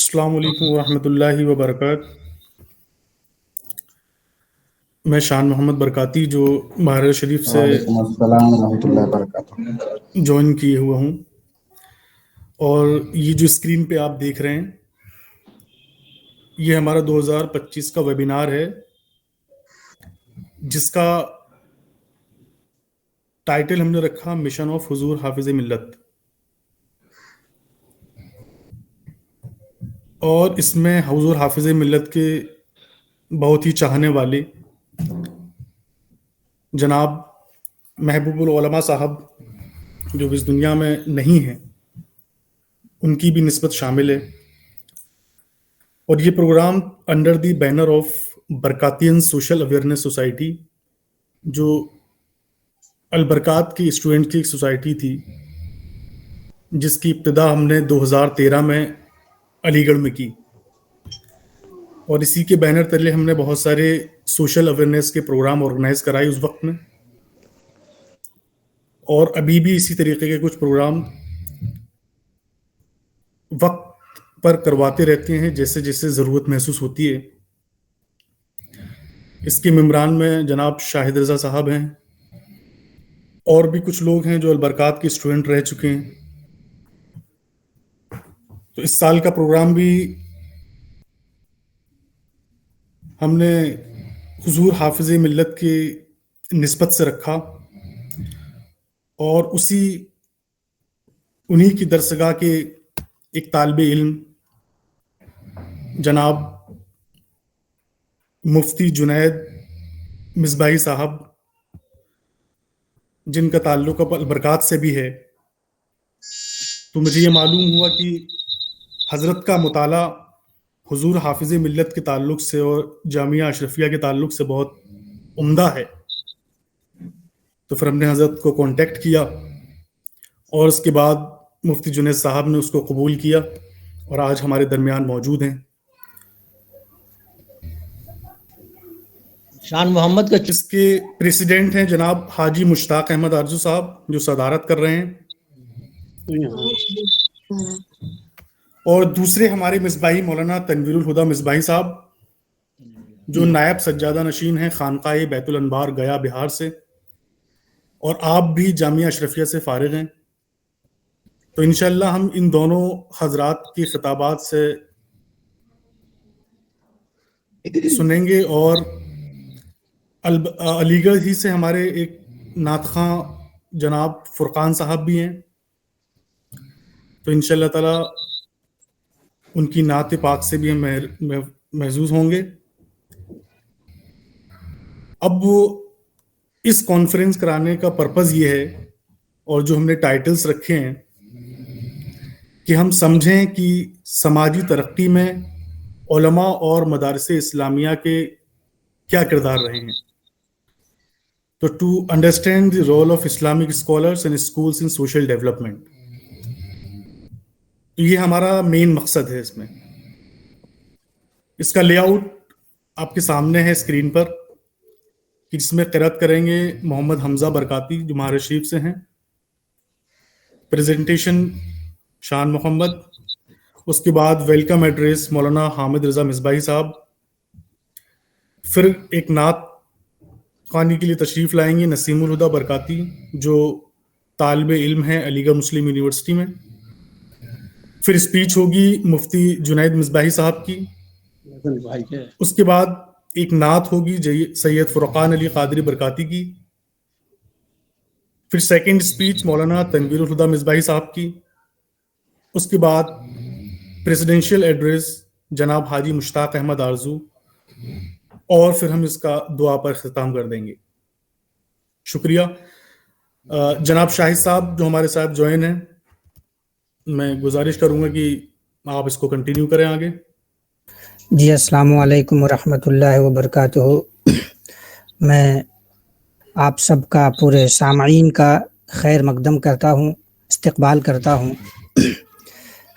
السلام علیکم ورحمۃ اللہ وبرکاتہ. میں شان محمد برکاتی جو مہاراجہ شریف سے وعلیکم السلام ورحمۃ اللہ وبرکاتہ جوائن کیے ہوا ہوں. اور یہ جو اسکرین پہ آپ دیکھ رہے ہیں یہ ہمارا 2025 کا ویبینار ہے جس کا ٹائٹل ہم نے رکھا مشن آف حضور حافظ ملت. اور اس میں حضور حافظ ملت کے بہت ہی چاہنے والے جناب محبوب العلماء صاحب جو اس دنیا میں نہیں ہیں ان کی بھی نسبت شامل ہے. اور یہ programme under the banner of Barkatain social awareness society جو البرکات کی اسٹوڈنٹ کی ایک سوسائٹی تھی جس کی ابتدا ہم نے 2013 میں علی گڑھ میں کی. اور اسی کے بینر تلے ہم نے بہت سارے سوشل اویئرنیس کے پروگرام آرگنائز کرائے اس وقت میں. اور ابھی بھی اسی طریقے کے کچھ پروگرام وقت پر کرواتے رہتے ہیں جیسے جیسے ضرورت محسوس ہوتی ہے. اس کے ممبران میں جناب شاہد رضا صاحب ہیں اور بھی کچھ لوگ ہیں جو البرکات کے اسٹوڈنٹ رہ چکے ہیں. تو اس سال کا پروگرام بھی ہم نے حضور حافظ ملت کی نسبت سے رکھا اور انہی کی درسگاہ کے ایک طالب علم جناب مفتی جنید مصباحی صاحب جن کا تعلق البرکات سے بھی ہے. تو مجھے یہ معلوم ہوا کہ حضرت کا مطالعہ حضور حافظ ملت کے تعلق سے اور جامعہ اشرفیہ کے تعلق سے بہت عمدہ ہے. تو پھر ہم نے حضرت کو کانٹیکٹ کیا اور اس کے بعد مفتی جنید صاحب نے اس کو قبول کیا اور آج ہمارے درمیان موجود ہیں. شان محمد کا اس کے پریسیڈنٹ ہیں جناب حاجی مشتاق احمد آرزو صاحب جو صدارت کر رہے ہیں. اور دوسرے ہمارے مصباحی مولانا تنویر الہدیٰ مصباحی صاحب جو نائب سجادہ نشین ہیں خانقاہ بیت الانوار گیا بہار سے اور آپ بھی جامعہ اشرفیہ سے فارغ ہیں. تو انشاءاللہ ہم ان دونوں حضرات کی خطابات سے سنیں گے. اور علی گڑھ ہی سے ہمارے ایک نعت خواں جناب فرقان صاحب بھی ہیں. تو انشاءاللہ تعالی ان کی نعت پاک سے بھی ہم محظوظ ہوں گے. اب اس کانفرنس کرانے کا پرپز یہ ہے اور جو ہم نے ٹائٹلز رکھے ہیں کہ ہم سمجھیں کہ سماجی ترقی میں علماء اور مدارس اسلامیہ کے کیا کردار رہے ہیں. تو to understand the role of Islamic scholars and schools in social development. تو یہ ہمارا مین مقصد ہے. اس کا لے آؤٹ آپ کے سامنے ہے اسکرین پر کہ جس میں قرأت کریں گے محمد حمزہ برکاتی جو مہاراجہ شریف سے ہیں. پریزنٹیشن شان محمد. اس کے بعد ویلکم ایڈریس مولانا حامد رضا مصباحی صاحب. پھر ایک نعت خوانی کے لیے تشریف لائیں گے نسیم الہدیٰ برکاتی جو طالب علم ہیں علی گڑھ مسلم یونیورسٹی میں. پھر اسپیچ ہوگی مفتی جنید مصباحی صاحب کی. اس کے بعد ایک نعت ہوگی سید فرقان علی قادری برکاتی کی. پھر سیکنڈ اسپیچ مولانا تنویر الہدیٰ مصباحی صاحب کی. اس کے بعد پریزیڈنشیل ایڈریس جناب حاجی مشتاق احمد آرزو اور پھر ہم اس کا دعا پر اختتام کر دیں گے. شکریہ. جناب شاہد صاحب جو ہمارے ساتھ جوائن ہیں میں گزارش کروں گا کہ آپ اس کو کنٹینیو کریں آگے. جی السلام علیکم ورحمۃ اللہ وبرکاتہ. میں آپ سب کا پورے سامعین کا خیر مقدم کرتا ہوں، استقبال کرتا ہوں.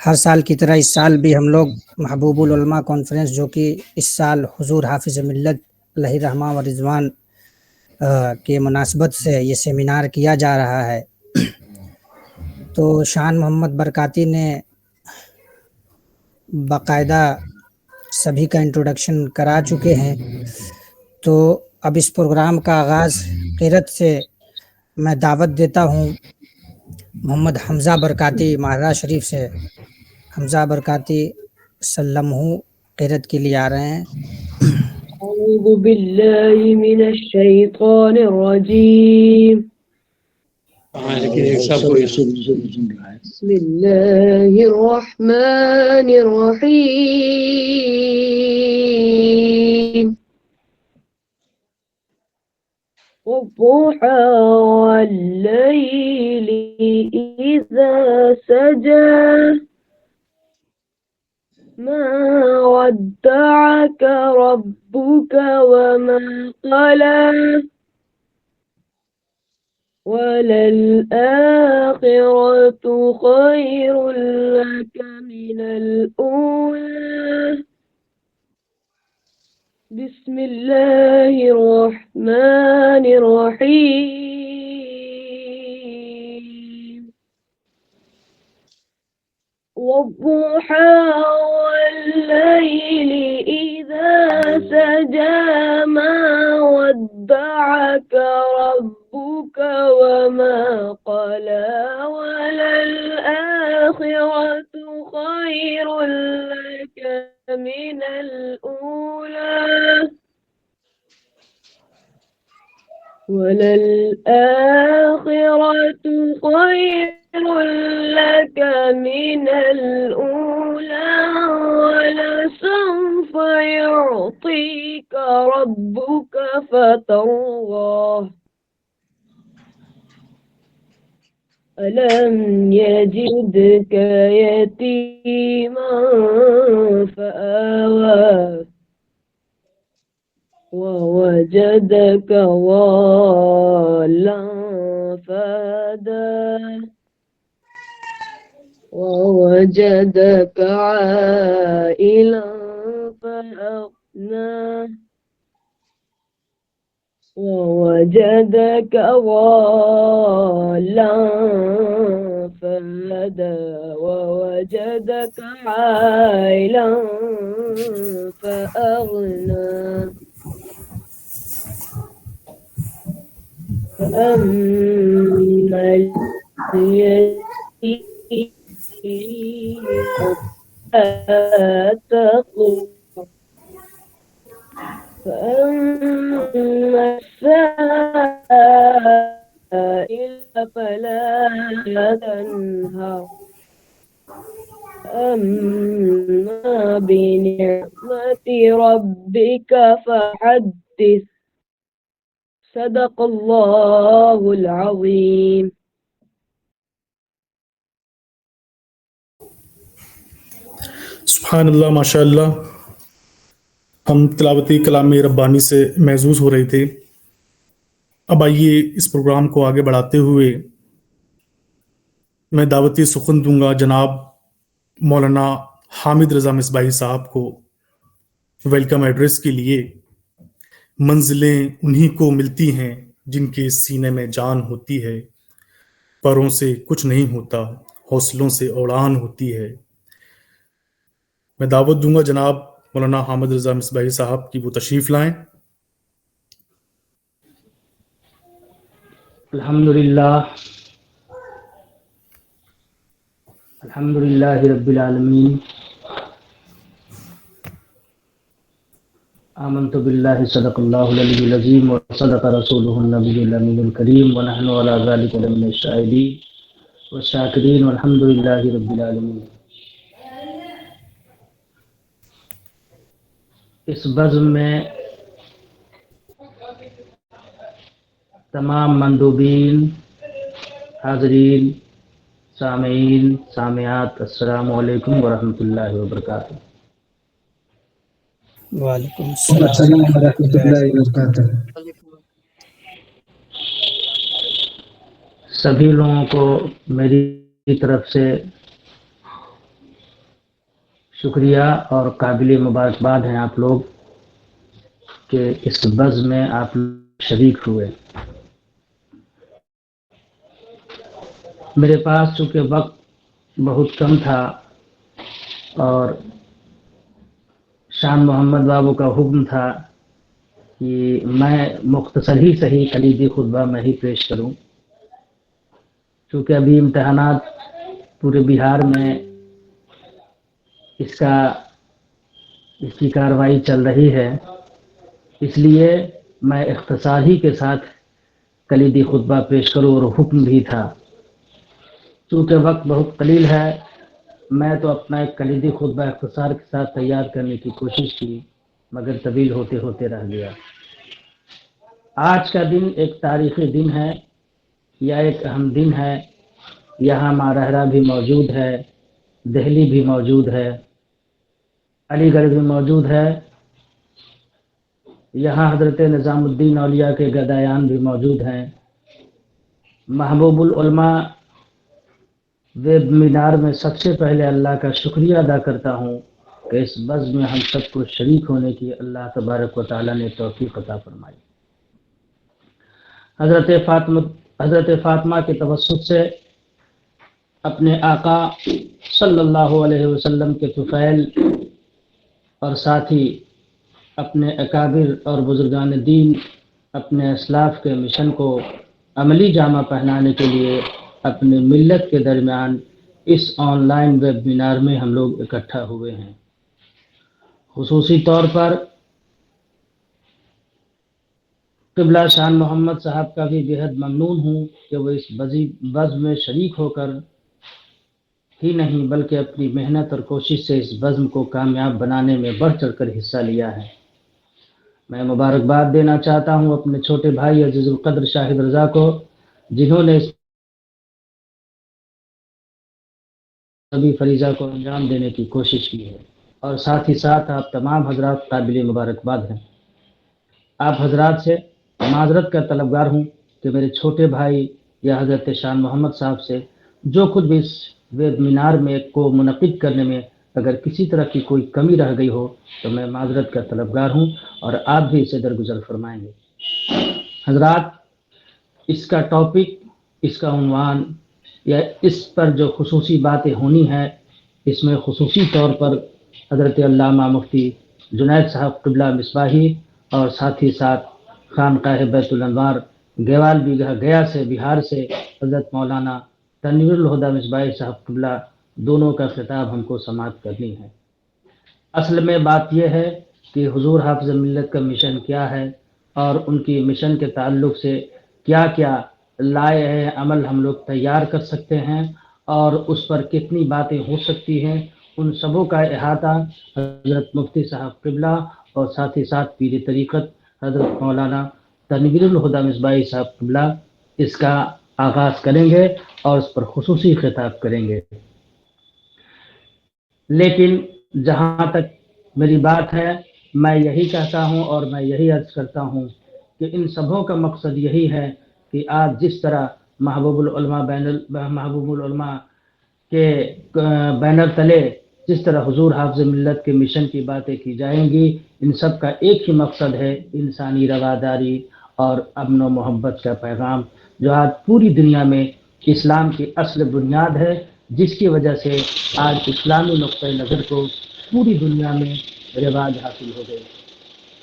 ہر سال کی طرح اس سال بھی ہم لوگ محبوب العلماء کانفرنس جو کہ اس سال حضور حافظ ملت علیہ رحمہ و رضوان کے مناسبت سے یہ سیمینار کیا جا رہا ہے. تو شان محمد برکاتی نے باقاعدہ سبھی کا انٹروڈکشن کرا چکے ہیں، تو اب اس پروگرام کا آغاز قرأت سے میں دعوت دیتا ہوں محمد حمزہ برکاتی مہراج شریف سے۔ حمزہ برکاتی سلمہ قرأت کے لیے آ رہے ہیں۔ أعوذ بالله من الشيطان الرجيم بسم الله الرحمن الرحيم والضحى والليل إذا سجى ما ودعك ربك وما قلى وللآخرة خير لك من الأولى بسم الله الرحمن الرحيم والضحى والليل إذا سجى ما ودعك ربك وما قلى وللآخرة خير لك من الأولى وللآخرة خير لك من الأولى ولسوف يعطيك ربك فترضى ألم يجدك يتيما فآوى ووجدك ضالا فهدى ووجدك عائلا فأغنى ووجدك ضالا فهدى ووجدك عائلا فأغنى فأما اليتيم فلا تقهر فأما السائل فلا تنهر أما بنعمة ربك فحدث صدق الله العظيم سبحان اللہ، ماشاء اللہ۔ ہم تلاوتی کلام ربانی سے محظوظ ہو رہے تھے۔ اب آئیے اس پروگرام کو آگے بڑھاتے ہوئے میں دعوتی سخن دوں گا جناب مولانا حامد رضا مصباحی صاحب کو ویلکم ایڈریس کے لیے۔ منزلیں انہی کو ملتی ہیں جن کے سینے میں جان ہوتی ہے، پروں سے کچھ نہیں ہوتا، حوصلوں سے اڑان ہوتی ہے۔ میں دعوت دوں گا جناب مولانا حامد رضا مصباحی صاحب کی وہ تشریف لائیں۔ الحمدللہ رب العالمین، آمنت باللہ صدق اللہ العلی العظیم وصدق رسولہ النبی الامین الکریم ونحن علی ذلک لمن الشاہدین والشاکرین والحمدللہ رب العالمین۔ اس بزم میں تمام مندوبین، حاضرین، سامعین، سامعات، السلام علیکم ورحمۃ اللہ وبرکاتہ۔ وعلیکم السلام السلام ورحمۃ اللہ وبرکاتہ۔ سبھی لوگوں کو میری طرف سے شکریہ اور قابل مبارکباد ہیں آپ لوگ کہ اس بزم میں آپ شریک ہوئے۔ میرے پاس چونکہ وقت بہت کم تھا اور شان محمد بابو کا حکم تھا کہ میں مختصر ہی صحیح کلیدی خطبہ میں ہی پیش کروں، چونکہ ابھی امتحانات پورے بہار میں اس کی کارروائی چل رہی ہے، اس لیے میں اختصار ہی کے ساتھ کلیدی خطبہ پیش کروں، اور حکم بھی تھا۔ چونکہ وقت بہت قلیل ہے، میں تو اپنا ایک کلیدی خطبہ اختصار کے ساتھ تیار کرنے کی کوشش کی، مگر طویل ہوتے ہوتے رہ گیا۔ آج کا دن ایک تاریخی دن ہے، یا ایک اہم دن ہے۔ یہاں ماں بھی موجود ہے، دہلی بھی موجود ہے، علی گڑھ بھی موجود ہے، یہاں حضرت نظام الدین اولیاء کے گدایان بھی موجود ہیں۔ محبوب العلماء ویب مینار میں سب سے پہلے اللہ کا شکریہ ادا کرتا ہوں کہ اس بزم میں ہم سب کو شریک ہونے کی اللہ تبارک و تعالیٰ نے توفیق عطا فرمائی۔ حضرت فاطمہ کے توسط سے اپنے آقا صلی اللہ علیہ وسلم کے طفیل اور ساتھ ہی اپنے اکابر اور بزرگان دین اپنے اسلاف کے مشن کو عملی جامہ پہنانے کے لیے اپنے ملت کے درمیان اس آن لائن ویب مینار میں ہم لوگ اکٹھا ہوئے ہیں۔ خصوصی طور پر قبلہ شان محمد صاحب کا بھی بےحد ممنون ہوں کہ وہ اس بزم میں شریک ہو کر ہی نہیں بلکہ اپنی محنت اور کوشش سے اس بزم کو کامیاب بنانے میں بڑھ چڑھ کر حصہ لیا ہے۔ میں مبارکباد دینا چاہتا ہوں اپنے چھوٹے بھائی عزیز القدر شاہد رضا کو، جنہوں نے اس سبھی فریضہ کو انجام دینے کی کوشش کی ہے، اور ساتھ ہی ساتھ آپ تمام حضرات قابل مبارکباد ہیں۔ آپ حضرات سے معذرت کا طلبگار ہوں کہ میرے چھوٹے بھائی یا حضرت شان محمد صاحب سے جو خود بھی اس ویب مینار میں کو منعقد کرنے میں اگر کسی طرح کی کوئی کمی رہ گئی ہو تو میں معذرت کا طلبگار ہوں، اور آپ بھی اسے درگزر فرمائیں گے۔ حضرات، اس کا ٹاپک، اس کا عنوان یا اس پر جو خصوصی باتیں ہونی ہے، اس میں خصوصی طور پر حضرت علامہ مفتی جنید صاحب قبلہ مصباحی اور ساتھ ہی ساتھ خانقاہ بیت الانوار گیوال بیگھا گیا سے بہار سے حضرت مولانا تنویر الہدیٰ مصباحی صاحب قبلہ دونوں کا خطاب ہم کو سماعت کرنی ہے۔ اصل میں بات یہ ہے کہ حضور حافظ ملت کا مشن کیا ہے، اور ان کی مشن کے تعلق سے کیا کیا لائے عمل ہم لوگ تیار کر سکتے ہیں، اور اس پر کتنی باتیں ہو سکتی ہیں، ان سبوں کا احاطہ حضرت مفتی صاحب قبلہ اور ساتھ ہی ساتھ پیر طریقت حضرت مولانا تنویر الہدیٰ مصباحی صاحب قبلہ اس کا آغاز کریں گے اور اس پر خصوصی خطاب کریں گے۔ لیکن جہاں تک میری بات ہے، میں یہی کہتا ہوں اور میں یہی عرض کرتا ہوں کہ ان سبوں کا مقصد یہی ہے کہ آج جس طرح محبوب العلماء کے بینر تلے جس طرح حضور حافظ ملت کے مشن کی باتیں کی جائیں گی، ان سب کا ایک ہی مقصد ہے انسانی رواداری اور امن و محبت کا پیغام، جو آج پوری دنیا میں اسلام کی اصل بنیاد ہے، جس کی وجہ سے آج اسلامی نقطۂ نظر کو پوری دنیا میں رواج حاصل ہو گئے۔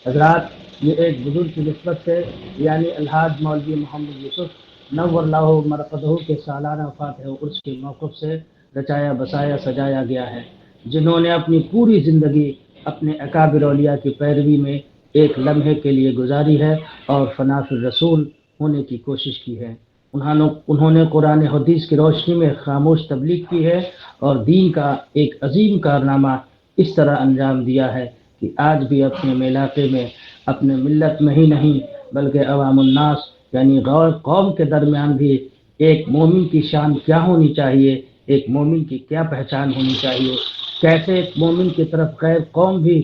حضرات، یہ ایک بزرگ کی نسبت سے یعنی الحاج مولوی محمد یوسف نور اللہ مرقدہ کے سالانہ فاتح عرس کے موقف سے رچایا بسایا سجایا گیا ہے، جنہوں نے اپنی پوری زندگی اپنے اکابر اولیاء کی پیروی میں ایک لمحے کے لیے گزاری ہے اور فنا فی الرسول ہونے کی کوشش کی ہے۔ انہوں نے قرآن حدیث کی روشنی میں خاموش تبلیغ کی ہے اور دین کا ایک عظیم کارنامہ اس طرح انجام دیا ہے کہ آج بھی اپنے علاقے میں اپنے ملت میں ہی نہیں بلکہ عوام الناس یعنی غور قوم کے درمیان بھی ایک مومن کی شان کیا ہونی چاہیے، ایک مومن کی کیا پہچان ہونی چاہیے، کیسے ایک مومن کی طرف غیر قوم بھی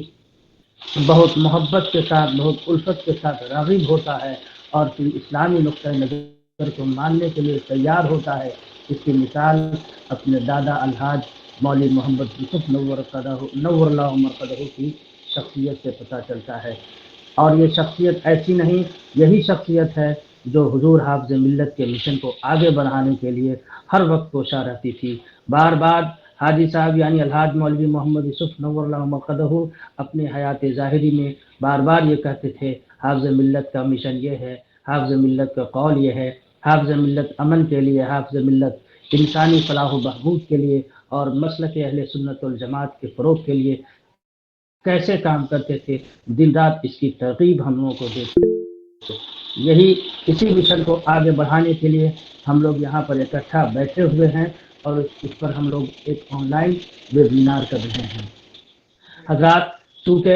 بہت محبت کے ساتھ بہت الفت کے ساتھ راغب ہوتا ہے اور پھر اسلامی نقطۂ نظر کو ماننے کے لیے تیار ہوتا ہے۔ اس کی مثال اپنے دادا الحاج مولوی محمد یوسف نور اللہ مرقدہ کی شخصیت سے پتہ چلتا ہے، اور یہ شخصیت ایسی نہیں، یہی شخصیت ہے جو حضور حافظ ملت کے مشن کو آگے بڑھانے کے لیے ہر وقت کوشاں رہتی تھی۔ بار بار حاجی صاحب یعنی الحاج مولوی محمد یوسف نور اللہ مقدہ اپنے حیات ظاہری میں بار بار یہ کہتے تھے حافظ ملت کا مشن یہ ہے، حافظ ملت کا قول یہ ہے، حافظ ملت امن کے لیے، حافظ ملت انسانی فلاح و بہبود کے لیے اور مسلک اہل سنت والجماعت کے فروغ کے لیے کیسے کام کرتے تھے، دن رات اس کی ترغیب ہم لوگوں کو دیتے. یہی اسی مشن کو آگے بڑھانے کے لیے ہم لوگ یہاں پر اکٹھا بیٹھے ہوئے ہیں اور اس پر ہم لوگ ایک آن لائن ویبینار کر رہے ہیں. حضرات، چونکہ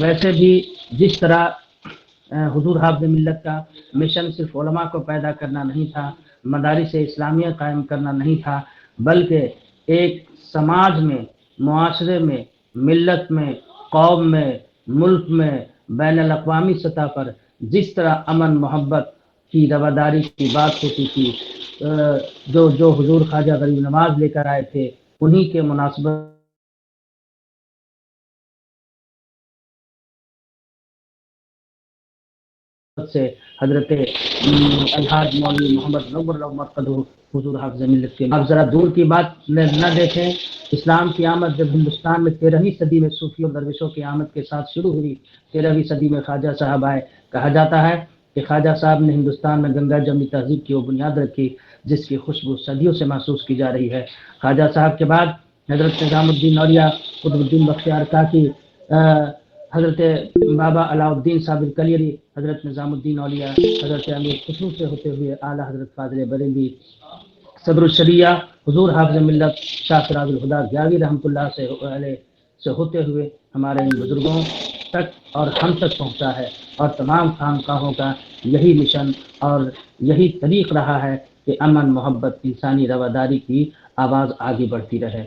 ویسے بھی جس طرح حضور حافظ ملت کا مشن صرف علماء کو پیدا کرنا نہیں تھا، مدارس اسلامیہ قائم کرنا نہیں تھا، بلکہ ایک سماج میں، معاشرے میں، ملت میں، قوم میں، ملک میں، بین الاقوامی سطح پر جس طرح امن محبت کی رواداری کی بات ہوتی تھی، جو حضور خواجہ غریب نواز لے کر آئے تھے، انہی کے مناسبت سے حضرت الحاج مولوی محمد نور اللہ مرقدہ حضور حافظ ملت کے. اب ذرا دور کی بات نہ دیکھیں، اسلام کی آمد جب ہندوستان میں 13ویں صدی میں صوفیوں درویشوں کی آمد کے ساتھ شروع ہوئی، 13ویں صدی میں خواجہ صاحب آئے. کہا جاتا ہے کہ خواجہ صاحب نے ہندوستان میں گنگا جمنی تہذیب کی وہ بنیاد رکھی جس کی خوشبو صدیوں سے محسوس کی جا رہی ہے. خواجہ صاحب کے بعد حضرت نظام الدین اولیاء، قطب الدین بختیار کاکی، حضرت بابا علاء الدین صابر کلیری، حضرت نظام الدین اولیاء، حضرت امیر خسرو سے ہوتے ہوئے اعلیٰ حضرت فاضل بریلوی، صدر الشریعہ حضور حافظ ملت شاہ سراج الہدیٰ گیاوی رحمۃ اللہ سے ہوتے ہوئے ہمارے ان بزرگوں تک اور ہم تک پہنچا ہے. اور تمام خانقاہوں کا یہی مشن اور یہی طریق رہا ہے کہ امن محبت انسانی رواداری کی آواز آگے بڑھتی رہے.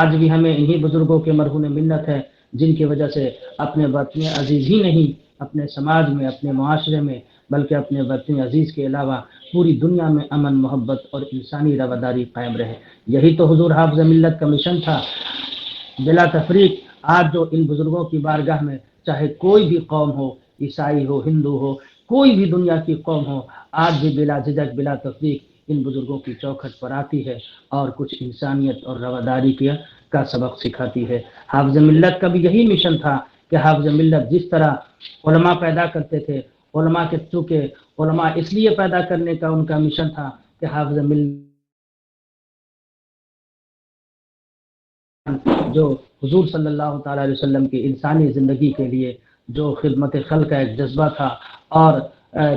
آج بھی ہمیں انہی بزرگوں کے مرہون منت ہے جن کی وجہ سے اپنے وطن عزیز ہی نہیں، اپنے سماج میں، اپنے معاشرے میں، بلکہ اپنے وطن عزیز کے علاوہ پوری دنیا میں امن محبت اور انسانی رواداری قائم رہے. یہی تو حضور حافظ ملت کا مشن تھا. بلا تفریق آج جو ان بزرگوں کی بارگاہ میں چاہے کوئی بھی قوم ہو، عیسائی ہو، ہندو ہو، کوئی بھی دنیا کی قوم ہو، آج بھی بلا جھجک بلا تفریق ان بزرگوں کی چوکھٹ پر آتی ہے اور کچھ انسانیت اور رواداری کا سبق سکھاتی ہے. حافظ ملت کا بھی یہی مشن تھا کہ حافظ ملت جس طرح علماء پیدا کرتے تھے، علماء کے چونکہ علماء اس لیے پیدا کرنے کا ان کا مشن تھا کہ حافظ ملت جو حضور صلی اللہ تعالیٰ علیہ وسلم کی انسانی زندگی کے لیے جو خدمت خلق کا ایک جذبہ تھا اور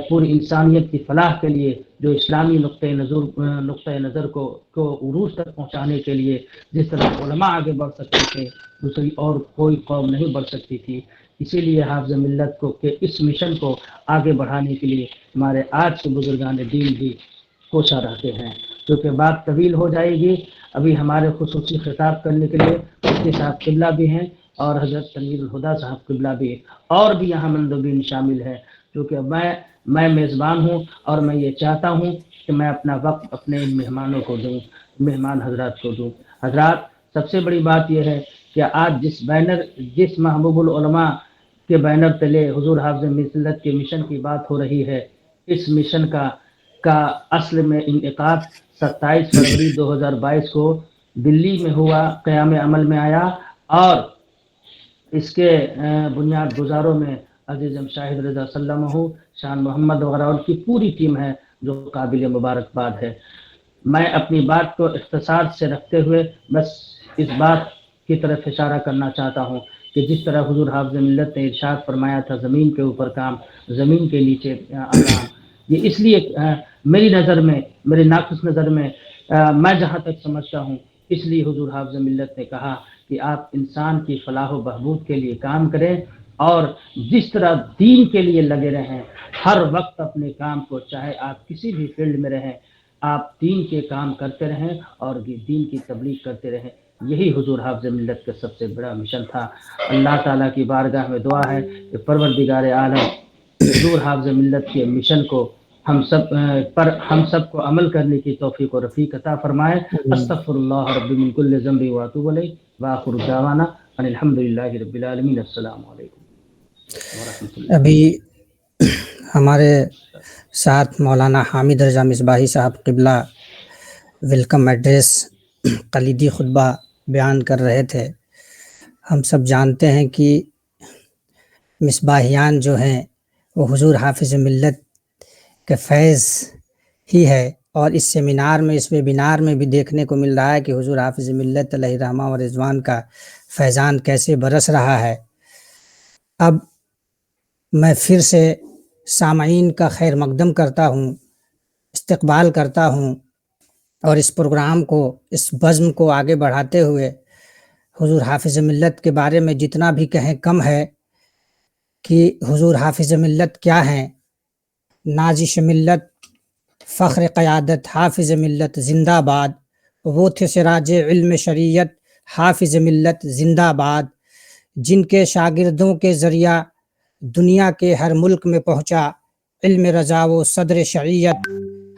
پوری انسانیت کی فلاح کے لیے جو اسلامی نقطۂ نظر کو عروج تک پہنچانے کے لیے جس طرح علماء آگے بڑھ سکتے تھے، دوسری اور کوئی قوم نہیں بڑھ سکتی تھی. اسی لیے حافظ ملت کو کہ اس مشن کو آگے بڑھانے کے لیے ہمارے آج کے بزرگان دین بھی کوشاں رہتے ہیں. کیونکہ بات طویل ہو جائے گی، ابھی ہمارے خصوصی خطاب کرنے کے لیے مفتی صاحب قبلہ بھی ہیں اور حضرت تنویر الہدیٰ صاحب قبلہ بھی، اور بھی یہاں مندوبین شامل ہیں. کیونکہ میں میزبان ہوں اور میں یہ چاہتا ہوں کہ میں اپنا وقت اپنے ان مہمانوں کو دوں، مہمان حضرات کو دوں. حضرات، سب سے بڑی بات یہ ہے کہ آج جس محبوب العلماء کے بینر تلے حضور حافظ ملت کے مشن کی بات ہو رہی ہے، اس مشن کا اصل میں انعقاد 27 فروری 2022 کو دلی میں ہوا، قیام عمل میں آیا، اور اس کے بنیاد گزاروں میں عزیز شاہد رضا سلمہ، شان محمد وغیرہ اور کی پوری ٹیم ہے جو قابل مبارکباد ہے. میں اپنی بات کو اختصار سے رکھتے ہوئے بس اس بات کی طرف اشارہ کرنا چاہتا ہوں کہ جس طرح حضور حافظ ملت نے ارشاد فرمایا تھا زمین کے اوپر کام، زمین کے نیچے آرام، یہ اس لیے میری نظر میں، میری ناقص نظر میں، میں جہاں تک سمجھتا ہوں، اس لیے حضور حافظ ملت نے کہا کہ آپ انسان کی فلاح و بہبود کے لیے کام کریں اور جس طرح دین کے لیے لگے رہیں، ہر وقت اپنے کام کو، چاہے آپ کسی بھی فیلڈ میں رہیں، آپ دین کے کام کرتے رہیں اور دین کی تبلیغ کرتے رہیں. یہی حضور حافظ ملت کا سب سے بڑا مشن تھا. اللہ تعالیٰ کی بارگاہ میں دعا ہے کہ پروردگار عالم حضور حافظ ملت کے مشن کو ہم سب کو عمل کرنے کی توفیق و رفیق عطا فرمائے. استغفر اللہ رب من کل ذنب واتوب الیہ وآخر دعوانا ان الحمدللہ رب العالمین. السلام علیکم ورحمۃ اللہ. ابھی ہمارے ساتھ مولانا حامد رضا مصباحی صاحب قبلہ ویلکم ایڈریس، کلیدی خطبہ بیان کر رہے تھے. ہم سب جانتے ہیں کہ مصباحیان جو ہیں وہ حضور حافظ ملت کے فیض ہی ہے، اور اس سیمینار میں، اس ویبینار میں بھی دیکھنے کو مل رہا ہے کہ حضور حافظ ملت علیہ رحمہ و رضوان کا فیضان کیسے برس رہا ہے. اب میں پھر سے سامعین کا خیر مقدم کرتا ہوں، استقبال کرتا ہوں، اور اس پروگرام کو، اس بزم کو آگے بڑھاتے ہوئے حضور حافظ ملت کے بارے میں جتنا بھی کہیں کم ہے کہ حضور حافظ ملت کیا ہیں. نازش ملت، فخر قیادت، حافظ ملت زندہ باد. وہ تھے سراج علم شریعت، حافظ ملت زندہ باد. جن کے شاگردوں کے ذریعہ دنیا کے ہر ملک میں پہنچا علم رضا و صدر شریعت،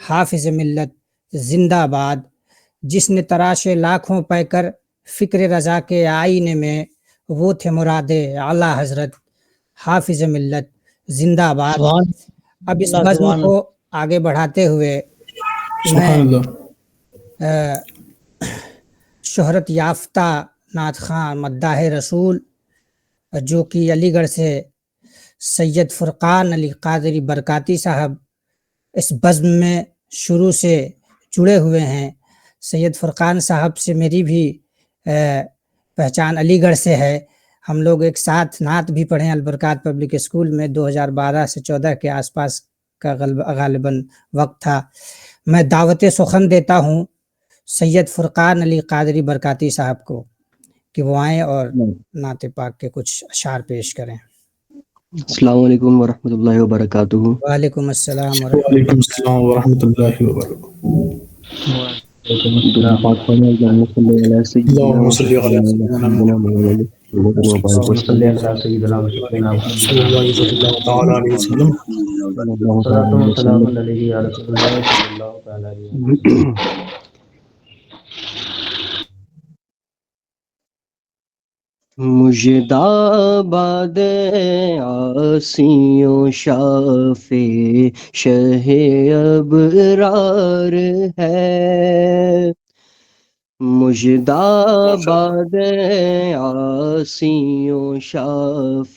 حافظ ملت زندہ باد. جس نے تراشے لاکھوں پیکر فکر رضا کے آئینے میں، وہ تھے مراد اعلیٰ حضرت، حافظ ملت زندہ باد. اب اس بزم کو آگے بڑھاتے ہوئے سبحان اللہ. شہرت یافتہ نعت خواں مداح رسول جو کہ علی گڑھ سے سید فرقان علی قادری برکاتی صاحب اس بزم میں شروع سے جڑے ہوئے ہیں. سید فرقان صاحب سے میری بھی پہچان علی گڑھ سے ہے. ہم لوگ ایک ساتھ نعت بھی پڑھے البرکات پبلک اسکول میں 2012 سے 14 کے آس پاس کا غالباً وقت تھا. میں دعوت سخن دیتا ہوں سید فرقان علی قادری برکاتی صاحب کو کہ وہ آئیں اور نعت پاک کے کچھ اشعار پیش کریں. السلام علیکم ورحمۃ اللہ وبرکاتہ. وعلیکم السلام وعلیکم السلام ورحمۃ اللہ وبرکاتہ. اللہم صلی علی سیدنا محمد اللهم صل على سيدنا وسيدنا صلی اللہ علیہ تعالی علیہ وسلم. صلاة وسلام علیہ یا رسول اللہ صلی اللہ تعالی علیہ وسلم. مجداباد آسیوں شاف شہ ابرار ہے. مجداباد آسیوں شاف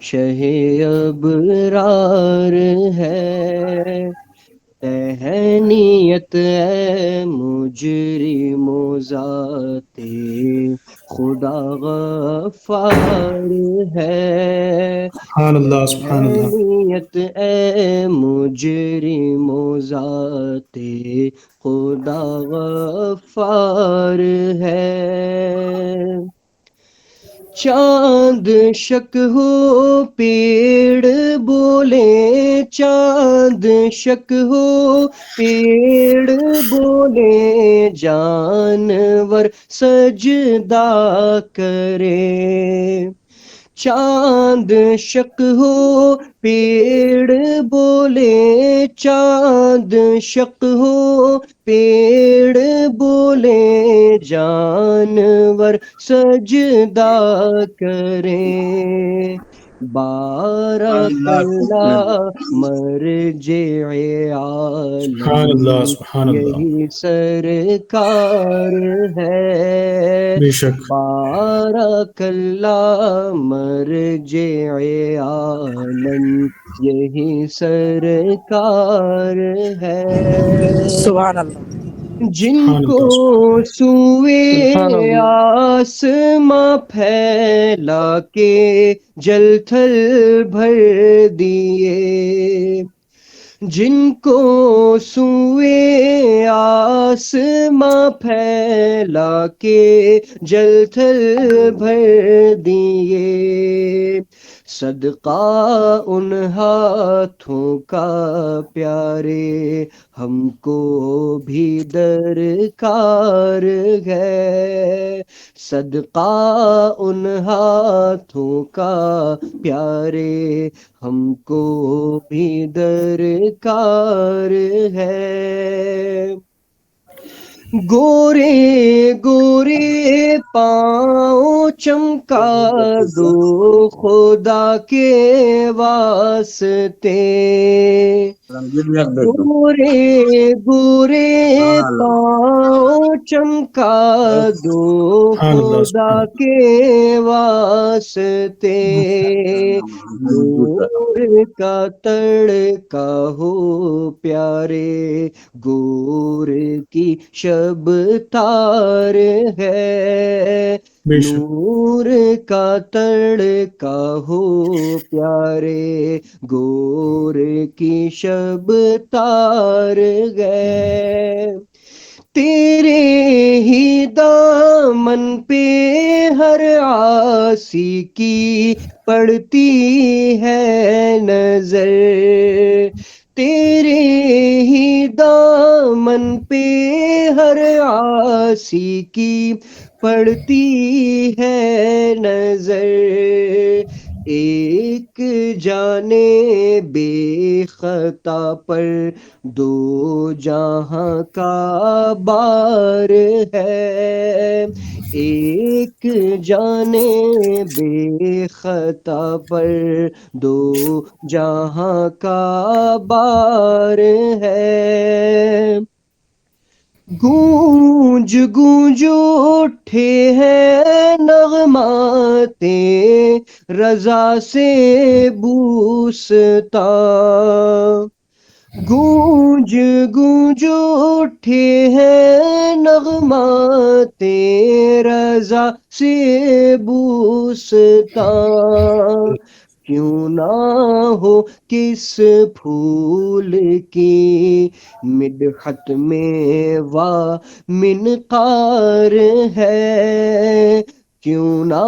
شہ ابرار ہے. تہنیت ہے مجرم ذات خدا غفار ہے. سبحان اللہ سبحان اللہ. تہنیت ہے مجرم ذات خدا غفار ہے. چاند شک ہو پیڑ بولے، چاند شک ہو پیڑ بولے، جانور سجدہ کرے. چاند شک ہو پیڑ بولے، چاند شک ہو پیڑ بولے، جانور سجدہ کریں. بارک اللہ مرجع سبحان اللہ عالم سبحان اللہ. یہی سرکار ہے. بے شک. بارک اللہ مرجع عالم یہی سرکار ہے. سبحان اللہ. جن سبحان کو اللہ سوئے آسماں پھیلا کے جل تھل بھر دیے، جن کو سوئے آسماں پھیلا کے جل تھل بھر دیے. صدقہ ان ہاتھوں کا پیارے ہم کو بھی درکار ہے. صدقہ ان ہاتھوں کا پیارے ہم کو بھی درکار ہے. گورے گورے پاؤں چمکا دو خدا کے واسطے، گورے گورے پاؤں چمکا دو سبحان اللہ، خدا سبحان کے واسطے، نور کا تڑکا ہو پیارے، گور کی شب تار ہے، بے شک، نور کا تڑکا ہو پیارے، گور کی شب تار ہے، تیرے ہی دامن پہ ہر عاصی کی پڑتی ہے نظر، تیرے ہی دامن پہ ہر عاصی کی پڑتی ہے نظر، ایک جانے بے خطا پر دو جہاں کا بار ہے، ایک جانے بے خطا پر دو جہاں کا بار ہے، گونج گونج اٹھے ہیں نغمات رضا سے بوستا، گونج گونج اٹھے ہیں نغمات رضا سے بوستا، کیوں نہ ہو کس پھول کی مدحت میں وا منقار ہے، کیوں نہ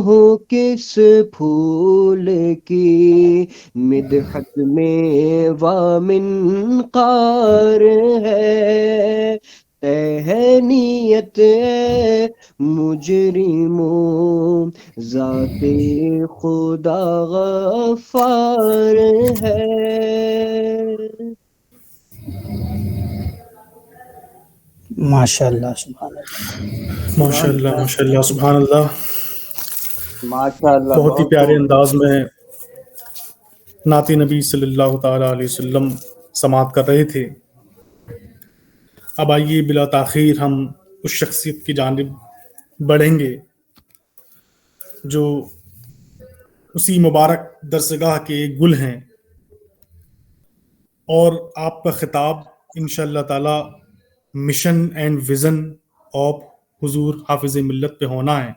ہو کس پھول کی مدحت میں وا منقار ہے، تہنیت ہے مجرموں ذات خدا غفار ہے۔ ماشاء اللہ، سبحان اللہ۔ ماشاء اللہ، ماشاء اللہ، سبحان اللہ۔ ماشاء اللہ، بہت ہی بہت پیارے خوب۔ انداز میں نعت نبی صلی اللہ تعالیٰ علیہ وسلم سماعت کر رہے تھے۔ اب آئیے بلا تاخیر ہم اس شخصیت کی جانب بڑھیں گے جو اسی مبارک درسگاہ کے ایک گل ہیں، اور آپ کا خطاب انشاءاللہ تعالی مشن اینڈ ویژن آف حضور حافظ ملت پہ ہونا ہے۔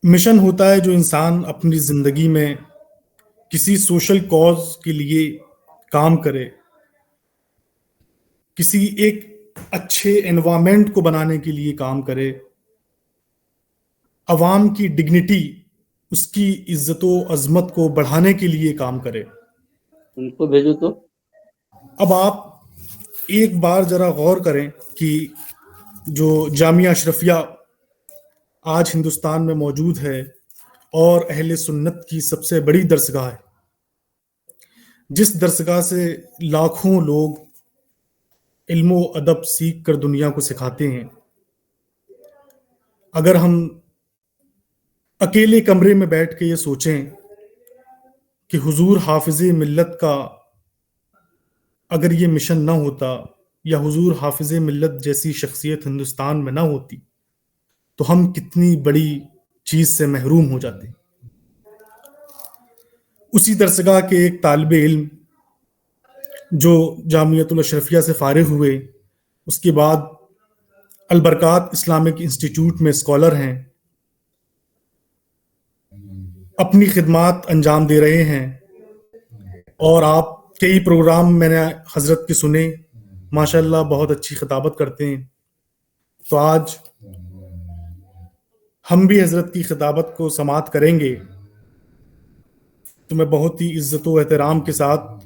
مشن ہوتا ہے جو انسان اپنی زندگی میں کسی سوشل کاز کے لیے کام کرے، کسی ایک اچھے انوائرمنٹ کو بنانے کے لیے کام کرے، عوام کی ڈگنیٹی، اس کی عزت و عظمت کو بڑھانے کے لیے کام کرے۔ ان کو بھیجو تو۔ اب آپ ایک بار ذرا غور کریں کہ جو جامعہ اشرفیہ آج ہندوستان میں موجود ہے اور اہل سنت کی سب سے بڑی درسگاہ ہے، جس درسگاہ سے لاکھوں لوگ علم و ادب سیکھ کر دنیا کو سکھاتے ہیں، اگر ہم اکیلے کمرے میں بیٹھ کے یہ سوچیں کہ حضور حافظ ملت کا اگر یہ مشن نہ ہوتا یا حضور حافظ ملت جیسی شخصیت ہندوستان میں نہ ہوتی تو ہم کتنی بڑی چیز سے محروم ہو جاتے۔ اسی درسگاہ کے ایک طالب علم جو جامعۃ الاشرفیہ سے فارغ ہوئے، اس کے بعد البرکات اسلامک انسٹیٹیوٹ میں اسکالر ہیں، اپنی خدمات انجام دے رہے ہیں، اور آپ کئی پروگرام میں نے حضرت کے سنے، ماشاءاللہ بہت اچھی خطابت کرتے ہیں۔ تو آج ہم بھی حضرت کی خطابت کو سماعت کریں گے، تو میں بہت ہی عزت و احترام کے ساتھ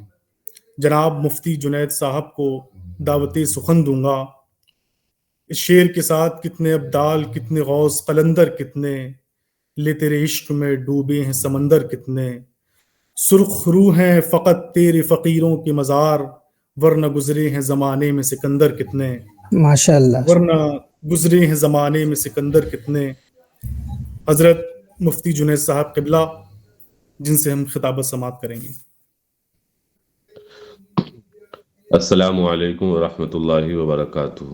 جناب مفتی جنید صاحب کو دعوت سخن دوں گا۔ اس شعر کے ساتھ کتنے ابدال، کتنے غوث قلندر، کتنے لے تیرے عشق میں ڈوبے ہیں سمندر، کتنے سرخ رو ہیں فقط تیرے فقیروں کے مزار، ورنہ گزرے ہیں زمانے میں سکندر، کتنے ماشاء اللہ. ورنہ گزرے ہیں زمانے میں سکندر کتنے. حضرت مفتی جنید صاحب قبلہ جن سے ہم خطابت سماعت کریں گے. السلام علیکم ورحمۃ اللہ وبرکاتہ.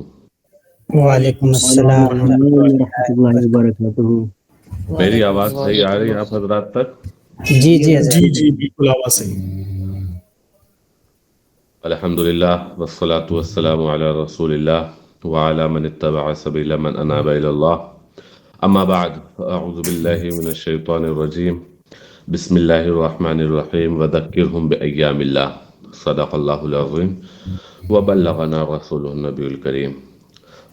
وعلیکم السلام ورحمۃ اللہ وبرکاتہ. میری آواز صحیح آ رہی ہے آپ حضرات تک؟ جی جی حضرت. جی جی بالکل آواز صحیح. الحمدللہ والصلاة والسلام علی رسول اللہ وعلی من اتبع سبیل من اناب الی اللہ. اما بعد اعوذ باللہ من الشیطان الرجیم. بسم اللہ الرحمن الرحیم. وذکرہم بایام اللہ. صدق اللہ العظیم وبلغنا رسولہ النبی الکریم.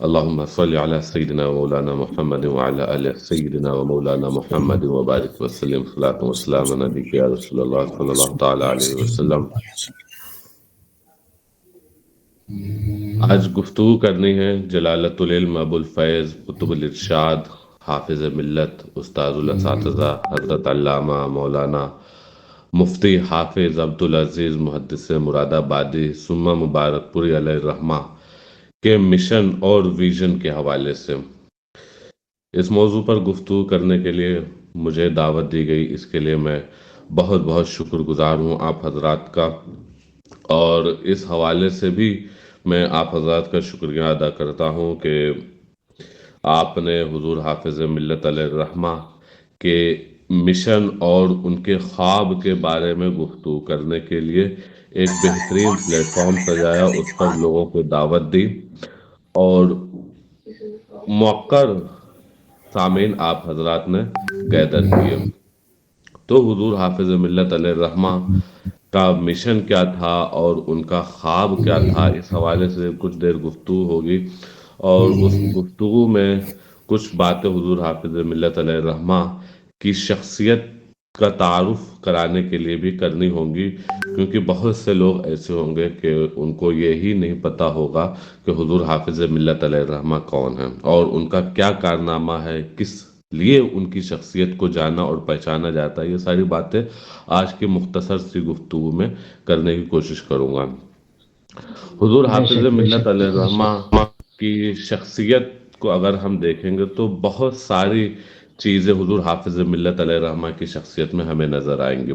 اللهم صل على سيدنا ومولانا محمد وعلى آل سيدنا ومولانا محمد وبارك وسلم صلاة والسلام على نبيك يا رسول الله صلى الله تعالى عليه وسلم. آج گفتگو کرنی ہے جلالت العلم ابو الفیض قطب الارشاد حافظ ملت استاذ الاساتذہ حضرت علامہ مولانا مفتی حافظ عبدالعزیز محدث مراد آبادی ثم مبارک پوری علیہ الرحمہ کے مشن اور ویژن کے حوالے سے. اس موضوع پر گفتگو کرنے کے لیے مجھے دعوت دی گئی، اس کے لیے میں بہت بہت شکر گزار ہوں آپ حضرات کا. اور اس حوالے سے بھی میں آپ حضرات کا شکریہ ادا کرتا ہوں کہ آپ نے حضور حافظ ملت علیہ الرحمہ کے مشن اور ان کے خواب کے بارے میں گفتگو کرنے کے لیے ایک بہترین پلیٹ فارم سجایا، اس پر لوگوں کو دعوت دی اور موقر سامعین آپ حضرات نے گیدر کیے. تو حضور حافظ ملت علیہ الرحمہ کا مشن کیا تھا اور ان کا خواب کیا تھا، اس حوالے سے کچھ دیر گفتگو ہوگی. اور اس گفتگو میں کچھ باتیں حضور حافظ ملت علیہ الرحمہ کی شخصیت کا تعارف کرانے کے لیے بھی کرنی ہوں گی، کیونکہ بہت سے لوگ ایسے ہوں گے کہ ان کو یہی نہیں پتا ہوگا کہ حضور حافظ ملت علیہ الرحمہ کون ہیں اور ان کا کیا کارنامہ ہے، کس لیے ان کی شخصیت کو جانا اور پہچانا جاتا ہے. یہ ساری باتیں آج کی مختصر سی گفتگو میں کرنے کی کوشش کروں گا. حضور حافظ ملت علیہ الرحمہ کی شخصیت کو اگر ہم دیکھیں گے تو بہت ساری چیزیں حضور حافظ ملت علیہ الرحمہ کی شخصیت میں ہمیں نظر آئیں گی.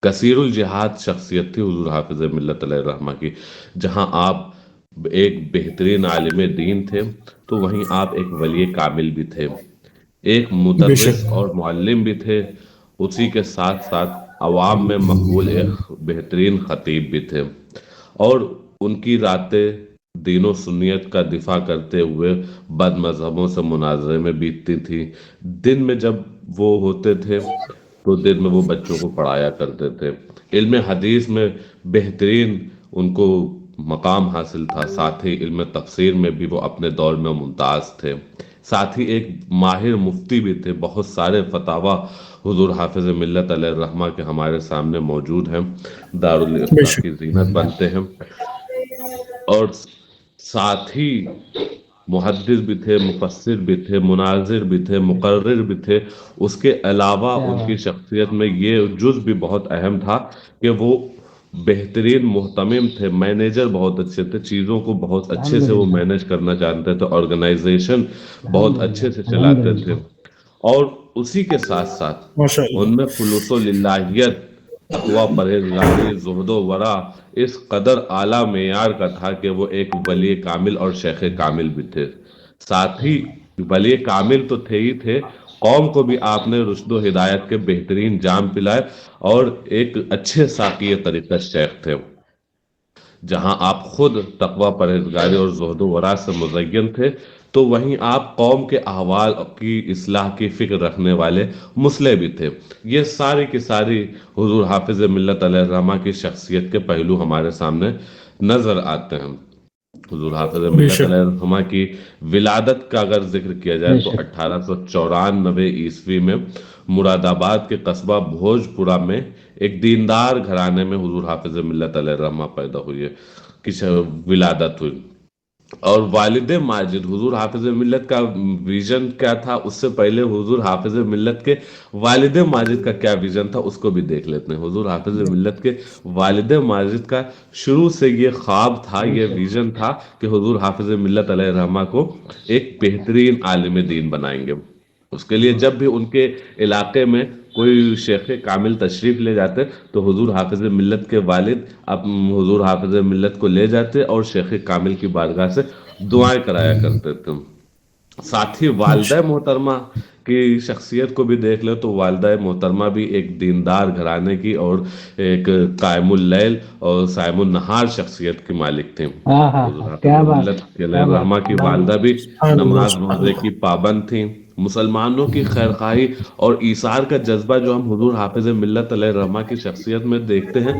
کثیر الجہاد شخصیت تھی حضور حافظ ملت علیہ الرحمہ کی. جہاں آپ ایک بہترین عالم دین تھے تو وہیں آپ ایک ولی کامل بھی تھے، ایک مدرس اور معلم بھی تھے، اسی کے ساتھ ساتھ عوام میں مقبول ایک بہترین خطیب بھی تھے. اور ان کی راتیں دین و سنیت کا دفاع کرتے ہوئے بد مذہبوں سے مناظرے میں بیتتی تھی. دن میں جب وہ ہوتے تھے تو دن میں وہ بچوں کو پڑھایا کرتے تھے. علم حدیث میں بہترین ان کو مقام حاصل تھا، ساتھ ہی علم تفسیر میں بھی وہ اپنے دور میں ممتاز تھے. ساتھ ہی ایک ماہر مفتی بھی تھے. بہت سارے فتاوی حضور حافظ ملت علیہ الرحمہ کے ہمارے سامنے موجود ہیں، دارالفتہ کی زینت بنتے ہیں. اور ساتھ ہی محدث بھی تھے، مفسر بھی تھے، مناظر بھی تھے، مقرر بھی تھے. اس کے علاوہ ان کی شخصیت میں یہ جز بھی بہت اہم تھا کہ وہ بہترین محتمم تھے، مینیجر بہت اچھے تھے، چیزوں کو بہت اچھے سے وہ مینیج کرنا جانتے تھے، آرگنائزیشن بہت اچھے سے چلاتے تھے. اور اسی کے ساتھ ساتھ ان میں خلوص و للہیت، تقوی، پرہیزگاری، زہد و ورع اس قدر اعلیٰ معیار کا تھا کہ وہ ایک ولی کامل اور شیخ کامل بھی تھے. ساتھ ہی ولی کامل تو تھے ہی تھے، قوم کو بھی آپ نے رشد و ہدایت کے بہترین جام پلائے اور ایک اچھے ساقی طریقت شیخ تھے. جہاں آپ خود تقوی، پرہیزگاری اور زہد و ورع سے مزین تھے تو وہیں آپ قوم کے احوال کی اصلاح کی فکر رکھنے والے مصلح بھی تھے. یہ ساری کی ساری حضور حافظ ملت علیہ الرحمہ کی شخصیت کے پہلو ہمارے سامنے نظر آتے ہیں. حضور حافظ ملت علیہ الرحمہ کی ولادت کا اگر ذکر کیا جائے تو 1894 عیسوی میں مراد آباد کے قصبہ بھوجپورہ میں ایک دیندار گھرانے میں حضور حافظ ملت علیہ الرحمہ پیدا ہوئے، کی ولادت ہوئی. اور والد ماجد حضور حافظ ملت کا ویژن کیا تھا، اس سے پہلے حضور حافظ ملت کے والد ماجد کا کیا ویژن تھا اس کو بھی دیکھ لیتے ہیں۔ حضور حافظ ملت کے والد ماجد کا شروع سے یہ خواب تھا، یہ ویژن تھا کہ حضور حافظ ملت علیہ الرحمہ کو ایک بہترین عالم دین بنائیں گے۔ اس کے لیے جب بھی ان کے علاقے میں کوئی شیخ کامل تشریف لے جاتے تو حضور حافظ ملت کے والد اب حضور حافظ ملت کو لے جاتے اور شیخ کامل کی بارگاہ سے دعائیں کرایا کرتے تھے۔ ساتھ ہی والدہ محترمہ کی شخصیت کو بھی دیکھ لو تو والدہ محترمہ بھی ایک دیندار گھرانے کی اور ایک قائم اللیل اور صائم النہار شخصیت کی مالک تھیں۔ ہاں ہاں حضور ہاں، حافظ کیا بات ملت ہے، علیہ کیا بات الرحمہ کی ہے۔ والدہ بھی سبحان اللہ، نماز سبحان روزے اللہ۔ کی پابند تھیں۔ مسلمانوں کی خیرخواہی اور ایثار کا جذبہ جو ہم حضور حافظ ملت علیہ الرحمہ کی شخصیت میں دیکھتے ہیں،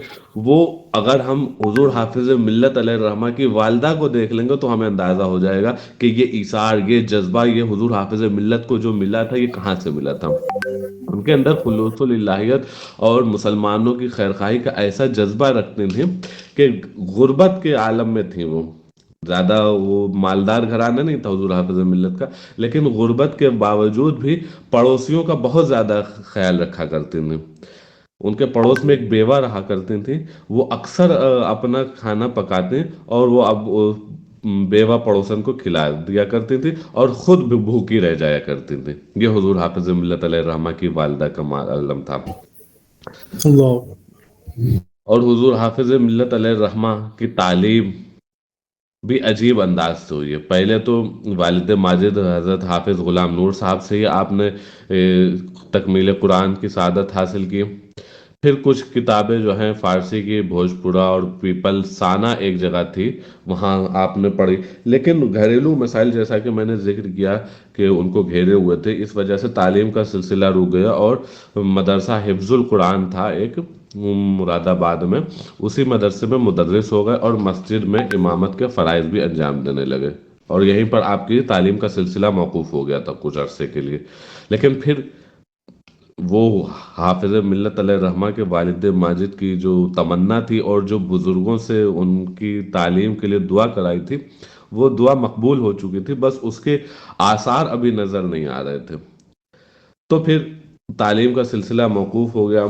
وہ اگر ہم حضور حافظ ملت علیہ الرحمہ کی والدہ کو دیکھ لیں گے تو ہمیں اندازہ ہو جائے گا کہ یہ ایثار، یہ جذبہ، یہ حضور حافظ ملت کو جو ملا تھا یہ کہاں سے ملا تھا۔ ان کے اندر خلوص الالہیت اور مسلمانوں کی خیرخواہی کا ایسا جذبہ رکھتے تھے کہ غربت کے عالم میں تھیں وہ، زیادہ وہ مالدار گھرانہ نہیں تھا حضور حافظ ملت کا، لیکن غربت کے باوجود بھی پڑوسیوں کا بہت زیادہ خیال رکھا کرتے تھے۔ ان کے پڑوس میں ایک بیوہ رہا کرتی تھی، وہ اکثر اپنا کھانا پکاتے اور وہ اب بیوہ پڑوسن کو کھلا دیا کرتی تھی اور خود بھی بھوکی رہ جایا کرتی تھی۔ یہ حضور حافظ ملت علیہ الرحمہ کی والدہ کا علم تھا۔ اللہ، اور حضور حافظ ملت علیہ الرحمہ کی تعلیم بھی عجیب انداز سے ہوئی ہے۔ پہلے تو والد ماجد حضرت حافظ غلام نور صاحب سے ہی آپ نے تکمیل قرآن کی سعادت حاصل کی، پھر کچھ کتابیں جو ہیں فارسی کی بھوجپورا اور پیپل سانا ایک جگہ تھی وہاں آپ نے پڑھی، لیکن گھریلو مسائل جیسا کہ میں نے ذکر کیا کہ ان کو گھیرے ہوئے تھے، اس وجہ سے تعلیم کا سلسلہ رک گیا اور مدرسہ حفظ القرآن تھا ایک مراد آباد میں، اسی مدرسے میں مدرس ہو گئے اور مسجد میں امامت کے فرائض بھی انجام دینے لگے، اور یہیں پر آپ کی تعلیم کا سلسلہ موقوف ہو گیا تھا کچھ عرصے کے لیے۔ لیکن پھر وہ حافظ ملت علیہ الرحمہ کے والد ماجد کی جو تمنا تھی اور جو بزرگوں سے ان کی تعلیم کے لیے دعا کرائی تھی، وہ دعا مقبول ہو چکی تھی، بس اس کے آثار ابھی نظر نہیں آ رہے تھے۔ تو پھر تعلیم کا سلسلہ موقوف ہو گیا،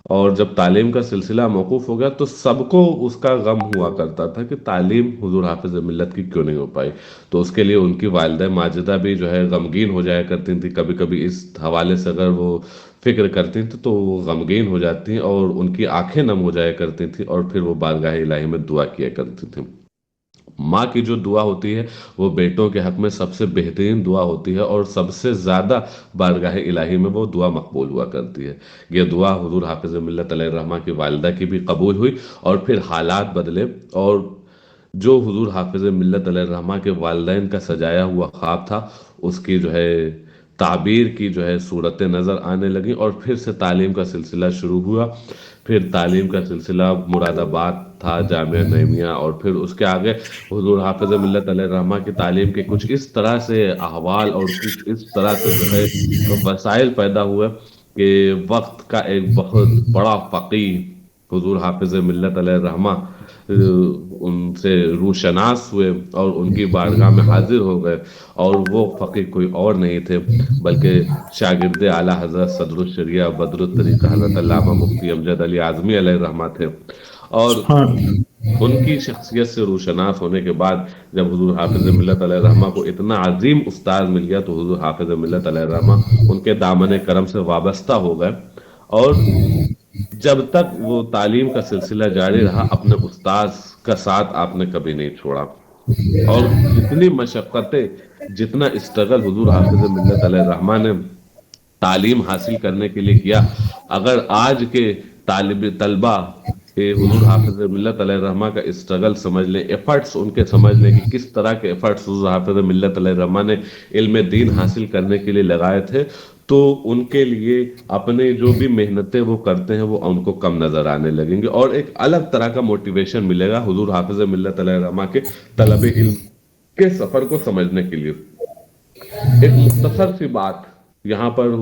اور جب تعلیم کا سلسلہ موقوف ہو گیا تو سب کو اس کا غم ہوا کرتا تھا کہ تعلیم حضور حافظ ملت کی کیوں نہیں ہو پائی۔ تو اس کے لیے ان کی والدہ ماجدہ بھی جو ہے غمگین ہو جایا کرتی تھی، کبھی کبھی اس حوالے سے اگر وہ فکر کرتی تھیں تو وہ غمگین ہو جاتی اور ان کی آنکھیں نم ہو جایا کرتی تھیں، اور پھر وہ بارگاہ الہی میں دعا کیا کرتی تھیں۔ ماں کی جو دعا ہوتی ہے وہ بیٹوں کے حق میں سب سے بہترین دعا ہوتی ہے، اور سب سے زیادہ بارگاہ الہی میں وہ دعا مقبول ہوا کرتی ہے۔ یہ دعا حضور حافظ ملت علیہ الرحمہ کی والدہ کی بھی قبول ہوئی، اور پھر حالات بدلے، اور جو حضور حافظ ملت علیہ الرحمہ کے والدین کا سجایا ہوا خواب تھا اس کی جو ہے تعبیر کی جو ہے صورتیں نظر آنے لگیں، اور پھر سے تعلیم کا سلسلہ شروع ہوا۔ پھر تعلیم کا سلسلہ مراد آباد تھا، جامعہ نعیمیہ، اور پھر اس کے آگے حضور حافظ ملت علیہ الرحمہ کی تعلیم کے کچھ اس طرح سے احوال اور کچھ اس طرح سے جو ہے وسائل پیدا ہوئے کہ وقت کا ایک بہت بڑا فقیہ حضور حافظ ملت علیہ الرحمہ ان سے روشناس ہوئے اور ان کی بارگاہ میں حاضر ہو گئے، اور وہ فقیہ کوئی اور نہیں تھے بلکہ شاگرد اعلیٰ حضرت صدر الشریعہ بدر الطریقہ حضرت علامہ مفتی امجد علی اعظمی علیہ الرحمہ تھے۔ اور سبحان اللہ۔ ان کی شخصیت سے روشناس ہونے کے بعد جب حضور حافظ ملت علیہ الرحمہ کو اتنا عظیم استاد مل گیا تو حضور حافظ ملت علیہ الرحمہ ان کے دامن کرم سے وابستہ ہو گئے، اور جب تک وہ تعلیم کا سلسلہ جاری رہا اپنے استاد کا ساتھ آپ نے کبھی نہیں چھوڑا، اور جتنی مشقتیں، جتنا اسٹرگل حضور حافظ ملت علیہ الرحمہ نے تعلیم حاصل کرنے کے لیے کیا، اگر آج کے طلبہ حضور حافظ ملت علیہ الرحمہ کا اسٹرگل سمجھ لیں، ایفرٹس ان کے سمجھ لیں کہ کس طرح کے ایفرٹس حضور حافظ ملت علیہ الرحمہ نے علم دین حاصل کرنے کے لیے لگائے تھے، تو ان کے لیے اپنے جو بھی محنتیں وہ کرتے ہیں وہ ان کو کم نظر آنے لگیں گے، اور ایک الگ طرح کا موٹیویشن ملے گا حضور حافظ ملت علیہ الرحمہ کے طلب علم کے سفر کو سمجھنے کے لیے۔ ایک مختصر سی بات یہاں پر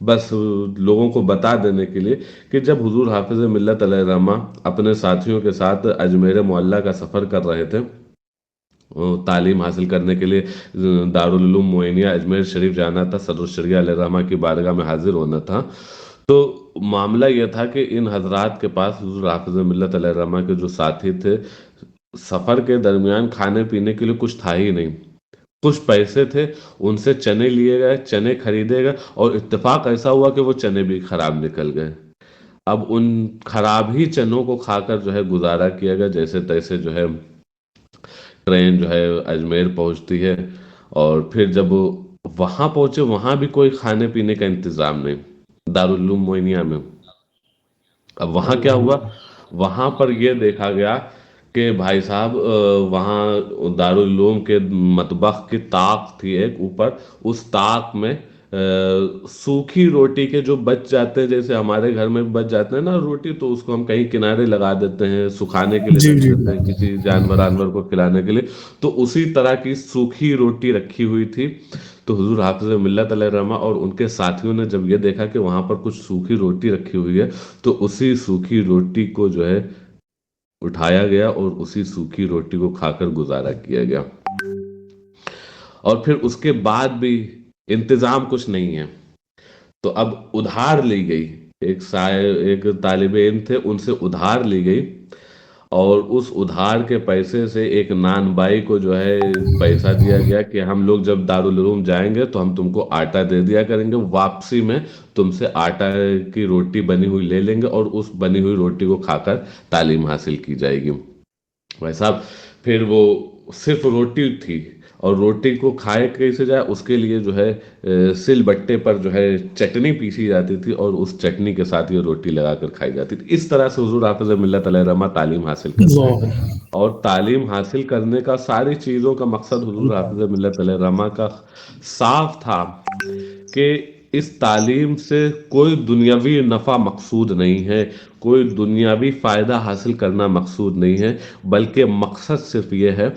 بس لوگوں کو بتا دینے کے لیے کہ جب حضور حافظ ملت علیہ الرحمہ اپنے ساتھیوں کے ساتھ اجمیر معلیٰ کا سفر کر رہے تھے، تعلیم حاصل کرنے کے لیے دارالعلوم معینیہ اجمیر شریف جانا تھا، صدر الشریعہ علیہ الرحمہ کی بارگاہ میں حاضر ہونا تھا، تو معاملہ یہ تھا کہ ان حضرات کے پاس حضور حافظ ملت علیہ الرحمہ کے جو ساتھی تھے، سفر کے درمیان کھانے پینے کے لیے کچھ تھا ہی نہیں، کچھ پیسے تھے، ان سے چنے لیے گئے، چنے خریدے گئے، اور اتفاق ایسا ہوا کہ وہ چنے بھی خراب نکل گئے۔ اب ان خراب ہی چنوں کو کھا کر جو ہے گزارا کیا گیا، جیسے تیسے جو ہے ٹرین جو ہے اجمیر پہنچتی ہے، اور پھر جب وہاں پہنچے وہاں بھی کوئی کھانے پینے کا انتظام نہیں دارالعلوم معینیہ میں۔ اب وہاں کیا ہوا، وہاں پر یہ دیکھا گیا کہ بھائی صاحب وہاں دارالعلوم کے مطبخ کی طاق تھی ایک اوپر، اس طاق میں سوکھی روٹی کے جو بچ جاتے ہیں، جیسے ہمارے گھر میں بچ جاتے ہیں نا روٹی، تو اس کو ہم کہیں کنارے لگا دیتے ہیں، سکھانے کے لیے جی رکھ جی دیتے ہیں کسی جانور کو کھلانے کے لیے، تو اسی طرح کی سوکھی روٹی رکھی ہوئی تھی۔ تو حضور حافظ ملت علیہ الرحمہ اور ان کے ساتھیوں نے جب یہ دیکھا کہ وہاں پر کچھ سوکھی روٹی رکھی ہوئی ہے، تو اسی سوکھی روٹی کو جو ہے اٹھایا گیا اور اسی سوکھی روٹی کو کھا کر گزارا کیا گیا۔ اور پھر اس کے بعد بھی انتظام کچھ نہیں ہے، تو اب ادھار لی گئی، ایک طالب علم تھے، ان سے ادھار لی گئی، اور اس ادھار کے پیسے سے ایک نان بائی کو جو ہے پیسہ دیا گیا کہ ہم لوگ جب دارالعلوم جائیں گے تو ہم تم کو آٹا دے دیا کریں گے، واپسی میں تم سے آٹا کی روٹی بنی ہوئی لے لیں گے، اور اس بنی ہوئی روٹی کو کھا کر تعلیم حاصل کی جائے گی۔ بھائی صاحب پھر وہ صرف روٹی تھی، اور روٹی کو کھائے کیسے جائے، اس کے لیے جو ہے سل بٹے پر جو ہے چٹنی پیسی جاتی تھی، اور اس چٹنی کے ساتھ یہ روٹی لگا کر کھائی جاتی تھی۔ اس طرح سے حضور حافظ ملت علیہ الرحمہ تعلیم حاصل کرتے ہیں، اللہ اور تعلیم حاصل کرنے کا ساری چیزوں کا مقصد حضور حافظ ملت علیہ الرحمہ کا صاف تھا کہ اس تعلیم سے کوئی دنیاوی نفع مقصود نہیں ہے، کوئی دنیاوی فائدہ حاصل کرنا مقصود نہیں ہے، بلکہ مقصد صرف یہ ہے،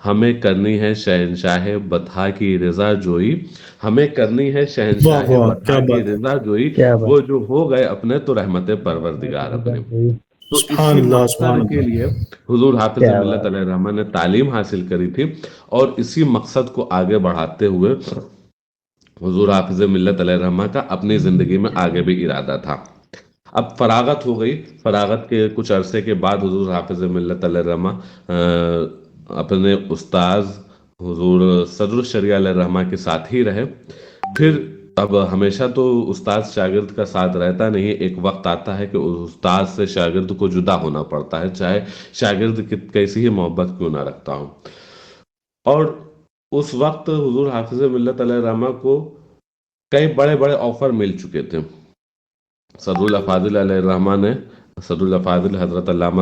ہمیں کرنی ہے شہنشاہ بطحا کی رضا جوئی، ہمیں کرنی ہے واہ شہنشاہ واہ، کیا بطحا کی بات ہے، رضا جوئی، کیا بات وہ جو ہو گئے اپنے تو رحمت پروردگار اپنے۔ تو سبحان اسی اللہ سبحان مقصد کے اللہ۔ لیے حضور حافظ کیا ملت بات علیہ الرحمہ نے تعلیم حاصل کری تھی، اور اسی مقصد کو آگے بڑھاتے ہوئے حضور حافظ ملت علیہ الرحمہ کا اپنی زندگی میں آگے بھی ارادہ تھا۔ اب فراغت ہو گئی، فراغت کے کچھ عرصے کے بعد حضور حافظ ملت علیہ الرحمہ اپنے استاذ حضور صدر الشریعہ علیہ الرحمہ کے ساتھ ہی رہے۔ پھر اب ہمیشہ تو استاد شاگرد کا ساتھ رہتا نہیں، ایک وقت آتا ہے کہ استاد سے شاگرد کو جدا ہونا پڑتا ہے، چاہے شاگرد کیسی ہی محبت کیوں نہ رکھتا ہوں۔ اور اس وقت حضور حافظ ملت علیہ الرحمہ کو کئی بڑے بڑے آفر مل چکے تھے۔ صدر الافاضل علیہ الرحمہ نے، صدر الافاضل حضرت علامہ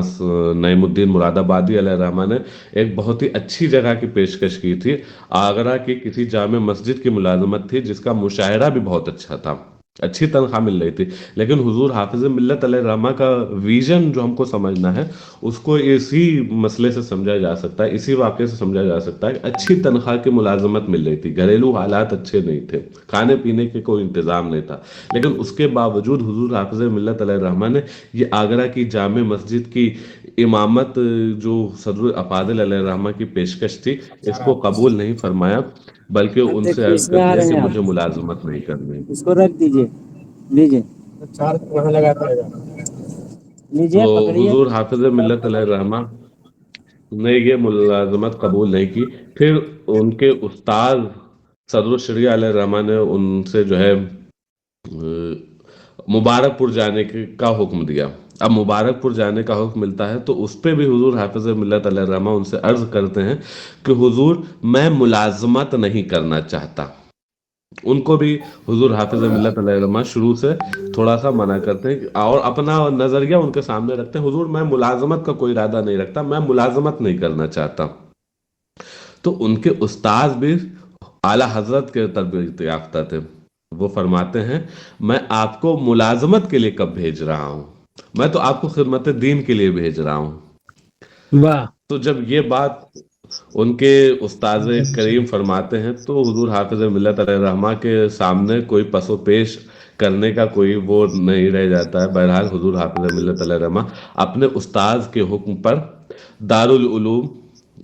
نعیم الدین مراد آبادی علیہ الرحمہ نے ایک بہت ہی اچھی جگہ کی پیشکش کی تھی، آگرہ کی کسی جامع مسجد کی ملازمت تھی، جس کا مشاہرہ بھی بہت اچھا تھا، اچھی تنخواہ مل رہی تھی، لیکن حضور حافظ ملت علیہ الرحمہ کا ویژن جو ہم کو سمجھنا ہے، اس کو اسی مسئلے سے سمجھا جا سکتا ہے، اسی واقعے سے سمجھا جا سکتا ہے کہ اچھی تنخواہ کی ملازمت مل رہی تھی، گھریلو حالات اچھے نہیں تھے، کھانے پینے کے کوئی انتظام نہیں تھا، لیکن اس کے باوجود حضور حافظ ملت علیہ الرحمہ نے یہ آگرہ کی جامع مسجد کی امامت جو صدر الافاضل علیہ الرحمہ کی پیشکش تھی، اس کو قبول نہیں فرمایا، بلکہ ان سے عرض کر دیا کہ مجھے ملازمت نہیں کرنی۔ اس کو رکھ دیجئے، لیجئے لیجئے، تو پکڑیے۔ حضور حافظ ملت علیہ الرحمہ نے یہ ملازمت قبول نہیں کی۔ پھر ان کے استاد صدر الشریعہ علیہ الرحمہ نے ان سے جو ہے مبارک پور جانے کا حکم دیا۔ اب مبارک پور جانے کا حکم ملتا ہے تو اس پہ بھی حضور حافظ ملت علیہ الرحمہ ان سے عرض کرتے ہیں کہ حضور میں ملازمت نہیں کرنا چاہتا۔ ان کو بھی حضور حافظ ملت علیہ الرحمہ شروع سے تھوڑا سا منع کرتے ہیں، اور اپنا نظریہ ان کے سامنے رکھتے ہیں، حضور میں ملازمت کا کوئی ارادہ نہیں رکھتا، میں ملازمت نہیں کرنا چاہتا۔ تو ان کے استاذ بھی اعلیٰ حضرت کے تربیت یافتہ تھے، وہ فرماتے ہیں میں آپ کو ملازمت کے لیے کب بھیج رہا ہوں، میں تو آپ کو خدمت دین کے لیے بھیج رہا ہوں۔ واہ، تو جب یہ بات ان کے استاذ کریم فرماتے ہیں تو حضور حافظ ملت علیہ الرحمہ کے سامنے کوئی پس و پیش کرنے کا کوئی وہ نہیں رہ جاتا ہے۔ بہرحال حضور حافظ ملت علیہ الرحمہ اپنے استاذ کے حکم پر دارالعلوم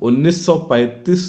1935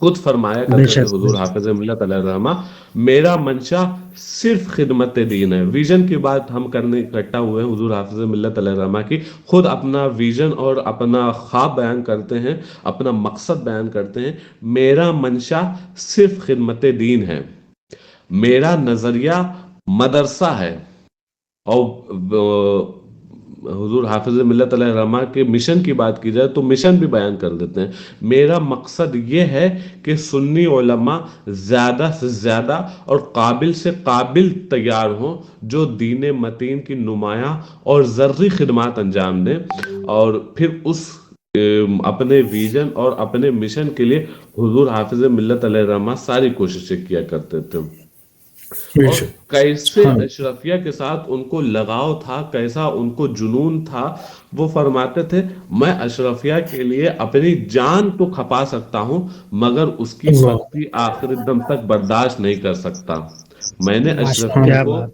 خود فرمایا کرتے تھے حضور حافظ ملت علیہ الرحمہ، میرا منشا صرف خدمت دین ہے. ویژن کی بات ہم کرنے اکٹھا ہوئے ہیں حضور حافظ ملت علیہ الرحمہ کی. خود اپنا ویژن اور اپنا خواب بیان کرتے ہیں، اپنا مقصد بیان کرتے ہیں. میرا منشا صرف خدمت دین ہے، میرا نظریہ مدرسہ ہے. اور حضور حافظ ملت علیہ الرحمہ کے مشن کی بات کی جائے تو مشن بھی بیان کر دیتے ہیں. میرا مقصد یہ ہے کہ سنی علماء زیادہ سے زیادہ اور قابل سے قابل تیار ہوں جو دین متین کی نمایاں اور ذرّی خدمات انجام دیں. اور پھر اس اپنے ویژن اور اپنے مشن کے لیے حضور حافظ ملت علیہ الرحمہ ساری کوششیں کیا کرتے تھے. اور کیسے اشرفیہ کے ساتھ ان کو لگاؤ تھا، کیسا ان کو جنون تھا. وہ فرماتے تھے میں اشرفیہ کے لیے اپنی جان تو کھپا سکتا ہوں مگر اس کی پستی آخری دم تک برداشت نہیں کر سکتا. میں نے اشرفیہ کو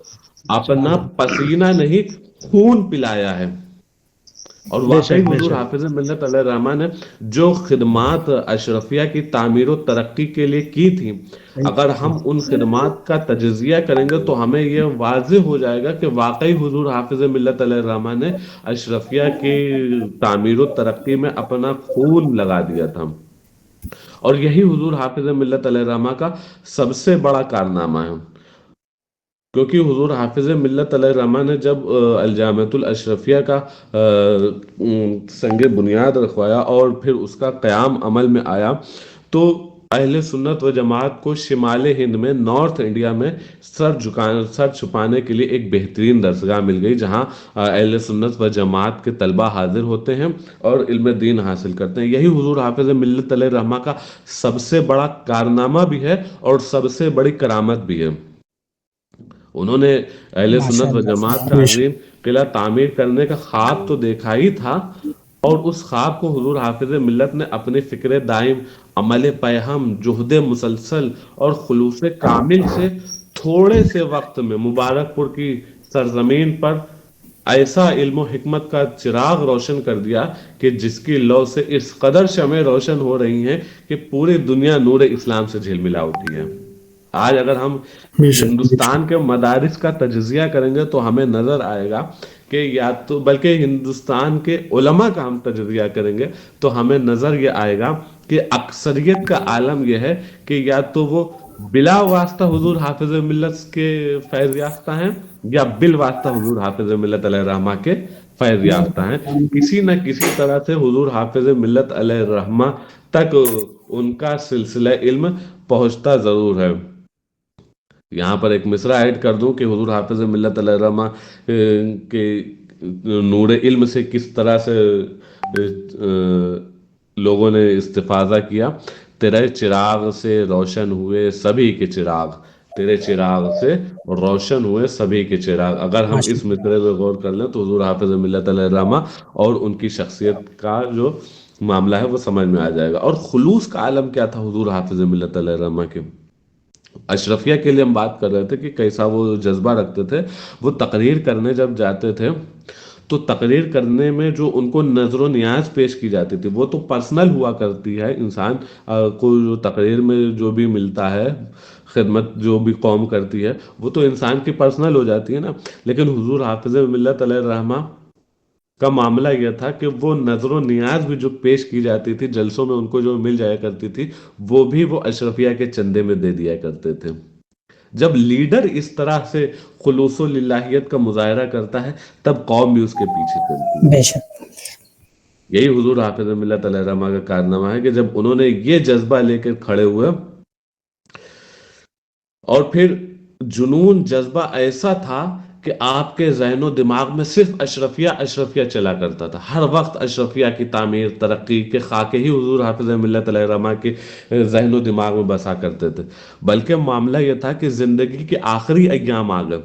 اپنا پسینہ نہیں خون پلایا ہے. اور واقعی حضور حافظ ملت علیہ الرحمہ نے جو خدمات اشرفیہ کی تعمیر و ترقی کے لیے کی تھی، اگر ہم ان خدمات کا تجزیہ کریں گے تو ہمیں یہ واضح ہو جائے گا کہ واقعی حضور حافظ ملت علیہ الرحمہ نے اشرفیہ کی تعمیر و ترقی میں اپنا خون لگا دیا تھا. اور یہی حضور حافظ ملت علیہ الرحمہ کا سب سے بڑا کارنامہ ہے. کیونکہ حضور حافظ ملت علیہ الرحمہ نے جب الجامعۃ الاشرفیہ کا سنگ بنیاد رکھوایا اور پھر اس کا قیام عمل میں آیا تو اہل سنت و جماعت کو شمال ہند میں، نارتھ انڈیا میں سر چھپانے کے لیے ایک بہترین درسگاہ مل گئی جہاں اہل سنت و جماعت کے طلبہ حاضر ہوتے ہیں اور علم دین حاصل کرتے ہیں. یہی حضور حافظ ملت علیہ الرحمہ کا سب سے بڑا کارنامہ بھی ہے اور سب سے بڑی کرامت بھی ہے. انہوں نے اہل سنت و جماعت کا عظیم قلعہ تعمیر کرنے کا خواب تو دیکھا ہی تھا، اور اس خواب کو حضور حافظ ملت نے اپنی فکر دائم، عمل پیہم، جہد مسلسل اور خلوص کامل سے تھوڑے سے وقت میں مبارک پور کی سرزمین پر ایسا علم و حکمت کا چراغ روشن کر دیا کہ جس کی لو سے اس قدر شمعیں روشن ہو رہی ہیں کہ پوری دنیا نور اسلام سے جھلملا اٹھی ہے. آج اگر ہم ہندوستان کے مدارس کا تجزیہ کریں گے تو ہمیں نظر آئے گا کہ یا تو، بلکہ ہندوستان کے علماء کا ہم تجزیہ کریں گے تو ہمیں نظر یہ آئے گا کہ اکثریت کا عالم یہ ہے کہ یا تو وہ بلا واسطہ حضور حافظ ملت کے فیض یافتہ ہیں یا بالواسطہ حضور حافظ ملت علیہ الرحمہ کے فیض یافتہ ہیں. کسی نہ کسی طرح سے حضور حافظ ملت علیہ الرحمہ تک ان کا سلسلہ علم پہنچتا ضرور ہے. یہاں پر ایک مصرع ایڈ کر دوں کہ حضور حافظ ملت علیہ الرحمہ کے نور علم سے کس طرح سے لوگوں نے استفادہ کیا. تیرے چراغ سے روشن ہوئے سبھی کے چراغ، تیرے چراغ سے روشن ہوئے سبھی کے چراغ. اگر ہم اس مصرع پہ غور کر لیں تو حضور حافظ ملت علیہ الرحمہ اور ان کی شخصیت کا جو معاملہ ہے وہ سمجھ میں آ جائے گا. اور خلوص کا عالم کیا تھا حضور حافظ ملت علیہ الرحمہ کے. اشرفیہ کے لیے ہم بات کر رہے تھے کہ کیسا وہ جذبہ رکھتے تھے. وہ تقریر کرنے جب جاتے تھے تو تقریر کرنے میں جو ان کو نظر و نیاز پیش کی جاتی تھی وہ تو پرسنل ہوا کرتی ہے. انسان کو جو تقریر میں جو بھی ملتا ہے، خدمت جو بھی قوم کرتی ہے وہ تو انسان کی پرسنل ہو جاتی ہے نا. لیکن حضور حافظ ملت علیہ الرحمہ کا معاملہ یہ تھا کہ وہ نظر و نیاز بھی جو پیش کی جاتی تھی جلسوں میں، ان کو جو مل جایا کرتی تھی وہ بھی وہ اشرفیہ کے چندے میں دے دیا کرتے تھے. جب لیڈر اس طرح سے خلوص و للہیت کا مظاہرہ کرتا ہے تب قوم بھی اس کے پیچھے چلتی ہے. بے شک یہی حضور حافظ ملت علیہ الرحمہ کا کارنامہ ہے کہ جب انہوں نے یہ جذبہ لے کر کھڑے ہوئے، اور پھر جنون جذبہ ایسا تھا کہ آپ کے ذہن و دماغ میں صرف اشرفیہ اشرفیہ چلا کرتا تھا. ہر وقت اشرفیہ کی تعمیر ترقی کے خاکے ہی حضور حافظ ملت علیہ الرحمہ کے ذہن و دماغ میں بسا کرتے تھے. بلکہ معاملہ یہ تھا کہ زندگی کے آخری ایام آ گئے،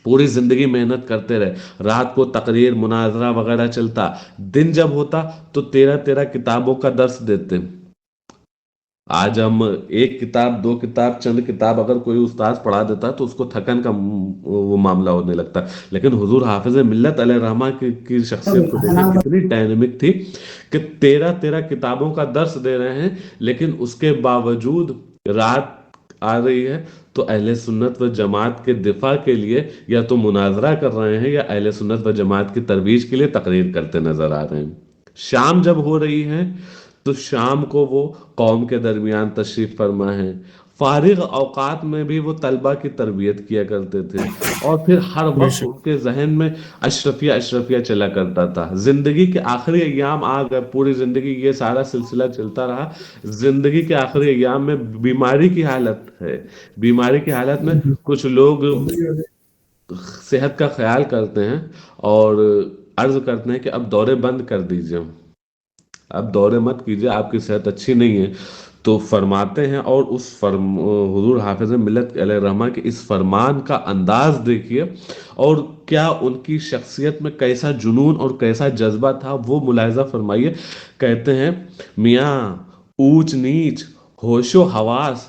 پوری زندگی محنت کرتے رہے، رات کو تقریر مناظرہ وغیرہ چلتا، دن جب ہوتا تو 13 کتابوں کا درس دیتے. آج ہم ایک کتاب دو کتاب چند کتاب اگر کوئی استاذ پڑھا دیتا ہے تو اس کو تھکن کا وہ معاملہ ہونے لگتا ہے، لیکن حضور حافظ ملت علیہ الرحمہ کی شخصیت کو دیکھیں کتنی ڈائنمک تھی کہ 13 کتابوں کا درس دے رہے ہیں، لیکن اس کے باوجود رات آ رہی ہے تو اہل سنت و جماعت کے دفاع کے لیے یا تو مناظرہ کر رہے ہیں یا اہل سنت و جماعت کی ترویج کے لیے تقریر کرتے نظر آ رہے ہیں۔ شام جب ہو رہی ہے تو شام کو وہ قوم کے درمیان تشریف فرما ہے، فارغ اوقات میں بھی وہ طلبہ کی تربیت کیا کرتے تھے، اور پھر ہر بے وقت شک ان کے ذہن میں اشرفیہ اشرفیہ چلا کرتا تھا۔ زندگی کے آخری ایام آ گئے، پوری زندگی یہ سارا سلسلہ چلتا رہا، زندگی کے آخری ایام میں بیماری کی حالت ہے، بیماری کی حالت میں کچھ لوگ صحت کا خیال کرتے ہیں اور عرض کرتے ہیں کہ اب دورے بند کر دیجئے، اب دورے مت کیجئے، آپ کی صحت اچھی نہیں ہے۔ تو فرماتے ہیں، اور اس حضور حافظ ملت علیہ الرحمہ کے اس فرمان کا انداز دیکھیے اور کیا ان کی شخصیت میں کیسا جنون اور کیسا جذبہ تھا وہ ملاحظہ فرمائیے۔ کہتے ہیں میاں اونچ نیچ ہوش و حواس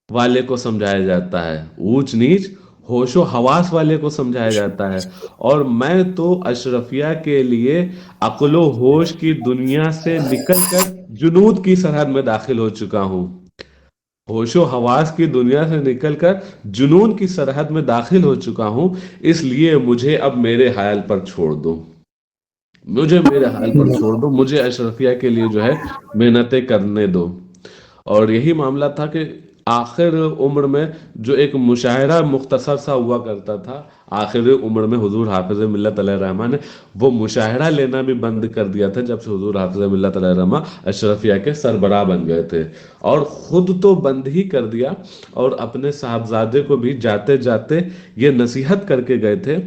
والے کو سمجھایا جاتا ہے، اونچ نیچ ہوش و حواس والے کو سمجھایا جاتا ہے، اور میں تو اشرفیہ کے لیے عقل و ہوش کی دنیا سے نکل کر جنود کی سرحد میں داخل ہو چکا ہوں، ہوش و حواس کی دنیا سے نکل کر جنون کی سرحد میں داخل ہو چکا ہوں، اس لیے مجھے اب میرے حال پر چھوڑ دو، مجھے میرے حال پر چھوڑ دو، مجھے اشرفیہ کے لیے جو ہے محنتیں کرنے دو۔ اور یہی معاملہ تھا کہ آخر عمر میں جو ایک مشاعرہ مختصر سا ہوا کرتا تھا، آخر عمر میں حضور حافظ ملت علیہ الرحمہ نے وہ مشاعرہ لینا بھی بند کر دیا تھا جب سے حضور حافظ ملت علیہ الرحمہ اشرفیہ کے سربراہ بن گئے تھے، اور خود تو بند ہی کر دیا اور اپنے صاحبزادے کو بھی جاتے جاتے یہ نصیحت کر کے گئے تھے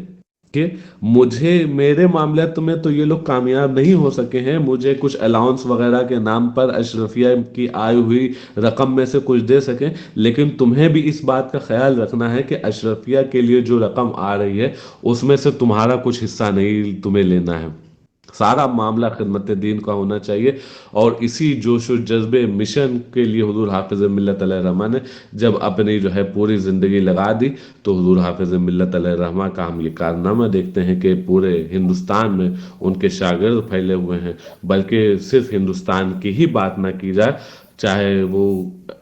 کہ مجھے میرے معاملات میں تو یہ لوگ کامیاب نہیں ہو سکے ہیں، مجھے کچھ الاؤنس وغیرہ کے نام پر اشرفیہ کی آئی ہوئی رقم میں سے کچھ دے سکیں، لیکن تمہیں بھی اس بات کا خیال رکھنا ہے کہ اشرفیہ کے لیے جو رقم آ رہی ہے اس میں سے تمہارا کچھ حصہ نہیں تمہیں لینا ہے، سارا معاملہ خدمت دین کا ہونا چاہیے۔ اور اسی جوش و جذبے مشن کے لیے حضور حافظ ملت علیہ الرحمہ نے جب اپنی جو ہے پوری زندگی لگا دی تو حضور حافظ ملت علیہ الرحمہ کا ہم یہ کارنامہ دیکھتے ہیں کہ پورے ہندوستان میں ان کے شاگرد پھیلے ہوئے ہیں، بلکہ صرف ہندوستان کی ہی بات نہ کی جائے، چاہے وہ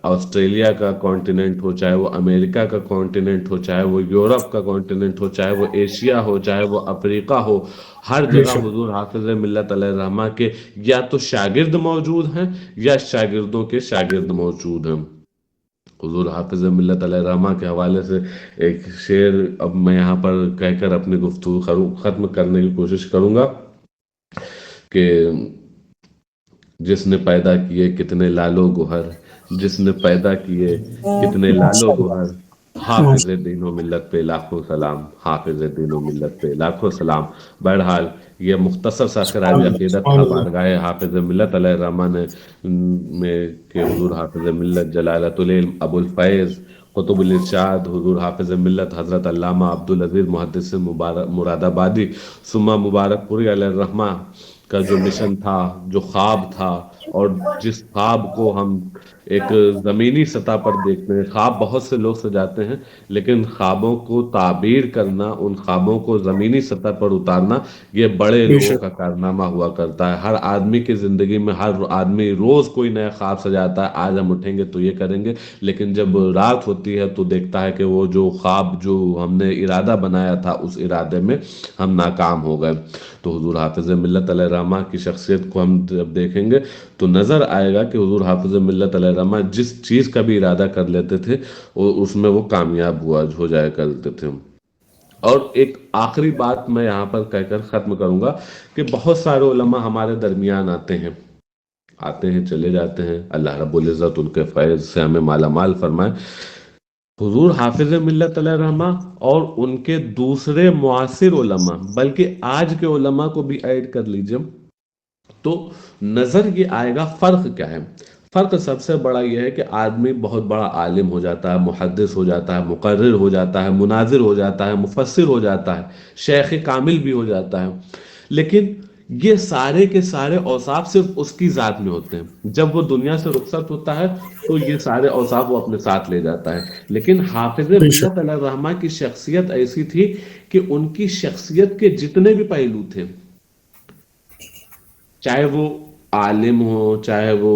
آسٹریلیا کا کانٹیننٹ ہو، چاہے وہ امریکہ کا کانٹیننٹ ہو، چاہے وہ یورپ کا کانٹیننٹ ہو، چاہے وہ ایشیا ہو، چاہے وہ افریقہ ہو، ہر بے جگہ شک حضور حافظ ملت علیہ الرحمہ کے یا تو شاگرد موجود ہیں یا شاگردوں کے شاگرد موجود ہیں۔ حضور حافظ ملت علیہ الرحمہ کے حوالے سے ایک شعر اب میں یہاں پر کہہ کر اپنی گفتگو ختم کرنے کی کوشش کروں گا کہ جس نے پیدا کیے کتنے لالو گوہر، جس نے پیدا کیے کتنے لالو گوہر، حافظ دین و ملت پہ لاکھوں سلام، حافظ دین و ملت پہ لاکھوں سلام۔ بہرحال یہ مختصر سا خراج سبحان اللہ عقیدت سبحان تھا اللہ بارگاہ حافظ ملت علیہ الرحمہ نے میں کہ حضور حافظ ملت جلالت العلم ابو الفیض قطب الارشاد حضور حافظ ملت حضرت علامہ عبدالعزیز محدث مراد آبادی ثم مبارک پوری علیہ الرحمہ کا جو مشن تھا، جو خواب تھا، اور جس خواب کو ہم ایک زمینی سطح پر دیکھتے ہیں، خواب بہت سے لوگ سجاتے ہیں لیکن خوابوں کو تعبیر کرنا، ان خوابوں کو زمینی سطح پر اتارنا، یہ بڑے بے لوگوں شک کا کارنامہ ہوا کرتا ہے۔ ہر آدمی کی زندگی میں ہر آدمی روز کوئی نیا خواب سجاتا ہے، آج ہم اٹھیں گے تو یہ کریں گے، لیکن جب رات ہوتی ہے تو دیکھتا ہے کہ وہ جو خواب جو ہم نے ارادہ بنایا تھا اس ارادے میں ہم ناکام ہو گئے۔ تو حضور حافظ ملت علیہ الرحمہ کی شخصیت کو ہم جب دیکھیں گے تو نظر آئے گا کہ حضور حافظ ملت علیہ الرحمہ جس چیز کا بھی ارادہ کر لیتے تھے اس میں وہ کامیاب ہو جایا کرتے تھے۔ اور ایک آخری بات میں یہاں پر کہہ کر ختم کروں گا کہ بہت سارے علماء ہمارے درمیان آتے ہیں چلے جاتے ہیں، اللہ رب العزت ان کے فیض سے ہمیں مالا مال فرمائے۔ حضور حافظ ملت علیہ الرحمہ اور ان کے دوسرے معاصر علماء بلکہ آج کے علماء کو بھی ایڈ کر لیجئے تو نظر یہ آئے گا فرق کیا ہے۔ فرق سب سے بڑا یہ ہے کہ آدمی بہت بڑا عالم ہو جاتا ہے، محدث ہو جاتا ہے، مقرر ہو جاتا ہے، مناظر ہو جاتا ہے، مفسر ہو جاتا ہے، شیخ کامل بھی ہو جاتا ہے، لیکن یہ سارے کے سارے اوصاف صرف اس کی ذات میں ہوتے ہیں. جب وہ دنیا سے رخصت ہوتا ہے تو یہ سارے اوصاف وہ اپنے ساتھ لے جاتا ہے. لیکن حافظ بے شک ملت علیہ الرحمہ کی شخصیت ایسی تھی کہ ان کی شخصیت کے جتنے بھی پہلو تھے، چاہے وہ عالم ہو، چاہے وہ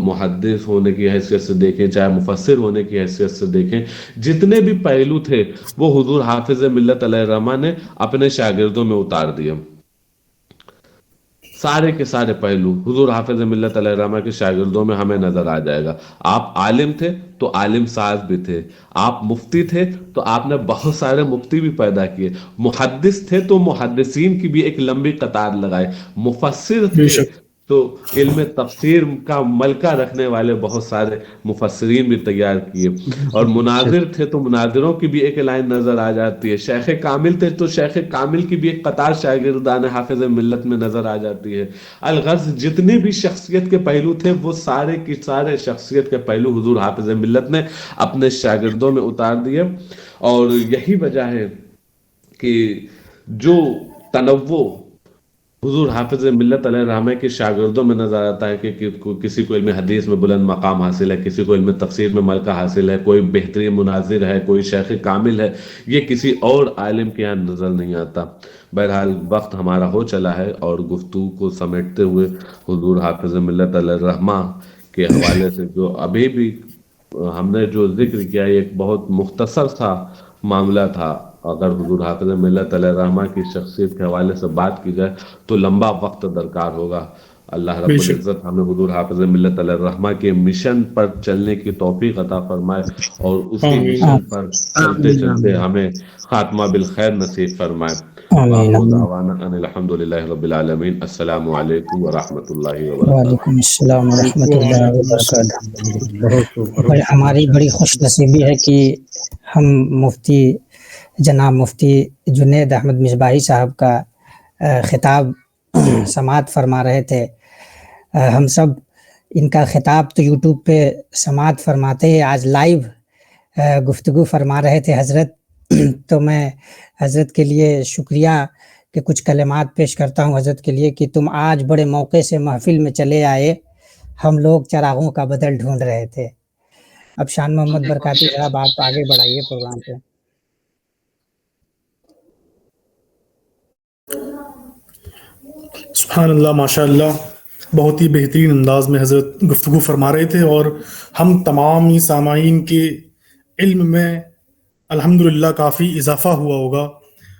محدث ہونے کی حیثیت سے دیکھیں، چاہے مفسر ہونے کی حیثیت سے دیکھیں، جتنے بھی پہلو تھے وہ حضور حافظ ملت علیہ الرحمہ نے اپنے شاگردوں میں اتار دیے. سارے کے سارے پہلو حضور حافظ ملت علیہ الرحمہ کے شاگردوں میں ہمیں نظر آ جائے گا. آپ عالم تھے تو عالم ساز بھی تھے، آپ مفتی تھے تو آپ نے بہت سارے مفتی بھی پیدا کیے، محدث تھے تو محدثین کی بھی ایک لمبی قطار لگائے، مفسر بے تھے شک تو علم تفسیر کا ملکہ رکھنے والے بہت سارے مفسرین بھی تیار کیے، اور مناظر تھے تو مناظروں کی بھی ایک لائن نظر آ جاتی ہے، شیخ کامل تھے تو شیخ کامل کی بھی ایک قطار شاگردان حافظ ملت میں نظر آ جاتی ہے. الغرض جتنے بھی شخصیت کے پہلو تھے وہ سارے کی سارے شخصیت کے پہلو حضور حافظ ملت نے اپنے شاگردوں میں اتار دیے. اور یہی وجہ ہے کہ جو تنوع حضور حافظ ملت علیہ الرحمہ کے شاگردوں میں نظر آتا ہے کہ کسی کو علم حدیث میں بلند مقام حاصل ہے، کسی کو علم تفسیر میں ملکہ حاصل ہے، کوئی بہترین مناظر ہے، کوئی شیخ کامل ہے، یہ کسی اور عالم کے یہاں نظر نہیں آتا. بہرحال وقت ہمارا ہو چلا ہے اور گفتگو کو سمیٹتے ہوئے حضور حافظ ملت علیہ الرحمہ کے حوالے سے جو ابھی بھی ہم نے جو ذکر کیا یہ ایک بہت مختصر سا معاملہ تھا. اگر حضور حافظ ملت علیہ الرحمہ کی شخصیت کے حوالے سے بات کی جائے تو لمبا وقت درکار ہوگا. اللہ بے رب شک العزت ہمیں حضور حافظ ملت علیہ الرحمہ کے مشن پر چلنے کی توفیق عطا فرمائے اور اسی آمین مشن پر چلتے آمین چلتے آمین ہمیں خاتمہ بالخیر نصیب فرمائے. آمین وآخر آمین. دعوانا ان الحمد للہ رب العالمین. السلام علیکم ورحمۃ اللہ وبرکاتہ. وعلیکم السلام ورحمۃ اللہ وعلیکم وبرکاتہ. السلام. بہت خوب بہت خوب ہماری بڑی خوش نصیبی ہے کہ ہم مفتی جناب مفتی جنید احمد مصباحی صاحب کا خطاب سماعت فرما رہے تھے. ہم سب ان کا خطاب تو یوٹیوب پہ سماعت فرماتے ہیں، آج لائیو گفتگو فرما رہے تھے حضرت. تو میں حضرت کے لیے شکریہ کہ کچھ کلمات پیش کرتا ہوں حضرت کے لیے کہ تم آج بڑے موقع سے محفل میں چلے آئے، ہم لوگ چراغوں کا بدل ڈھونڈ رہے تھے. اب شان محمد برکاتی صاحب آپ آگے بڑھائیے پروگرام پہ. سبحان اللہ، ماشاء اللہ، بہت ہی بہترین انداز میں حضرت گفتگو فرما رہے تھے، اور ہم تمام ہی سامعین کے علم میں الحمدللہ کافی اضافہ ہوا ہوگا،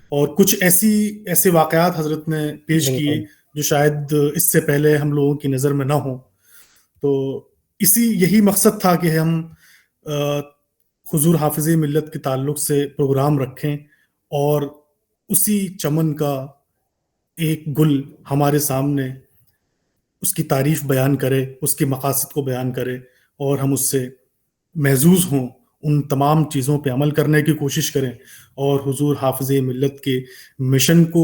اور کچھ ایسے واقعات حضرت نے پیش کیے بالکل جو شاید اس سے پہلے ہم لوگوں کی نظر میں نہ ہوں. تو یہی مقصد تھا کہ ہم حضور حافظ ملت کے تعلق سے پروگرام رکھیں اور اسی چمن کا ایک گل ہمارے سامنے اس کی تعریف بیان کرے، اس کے مقاصد کو بیان کرے، اور ہم اس سے محظوظ ہوں، ان تمام چیزوں پہ عمل کرنے کی کوشش کریں، اور حضور حافظ ملت کے مشن کو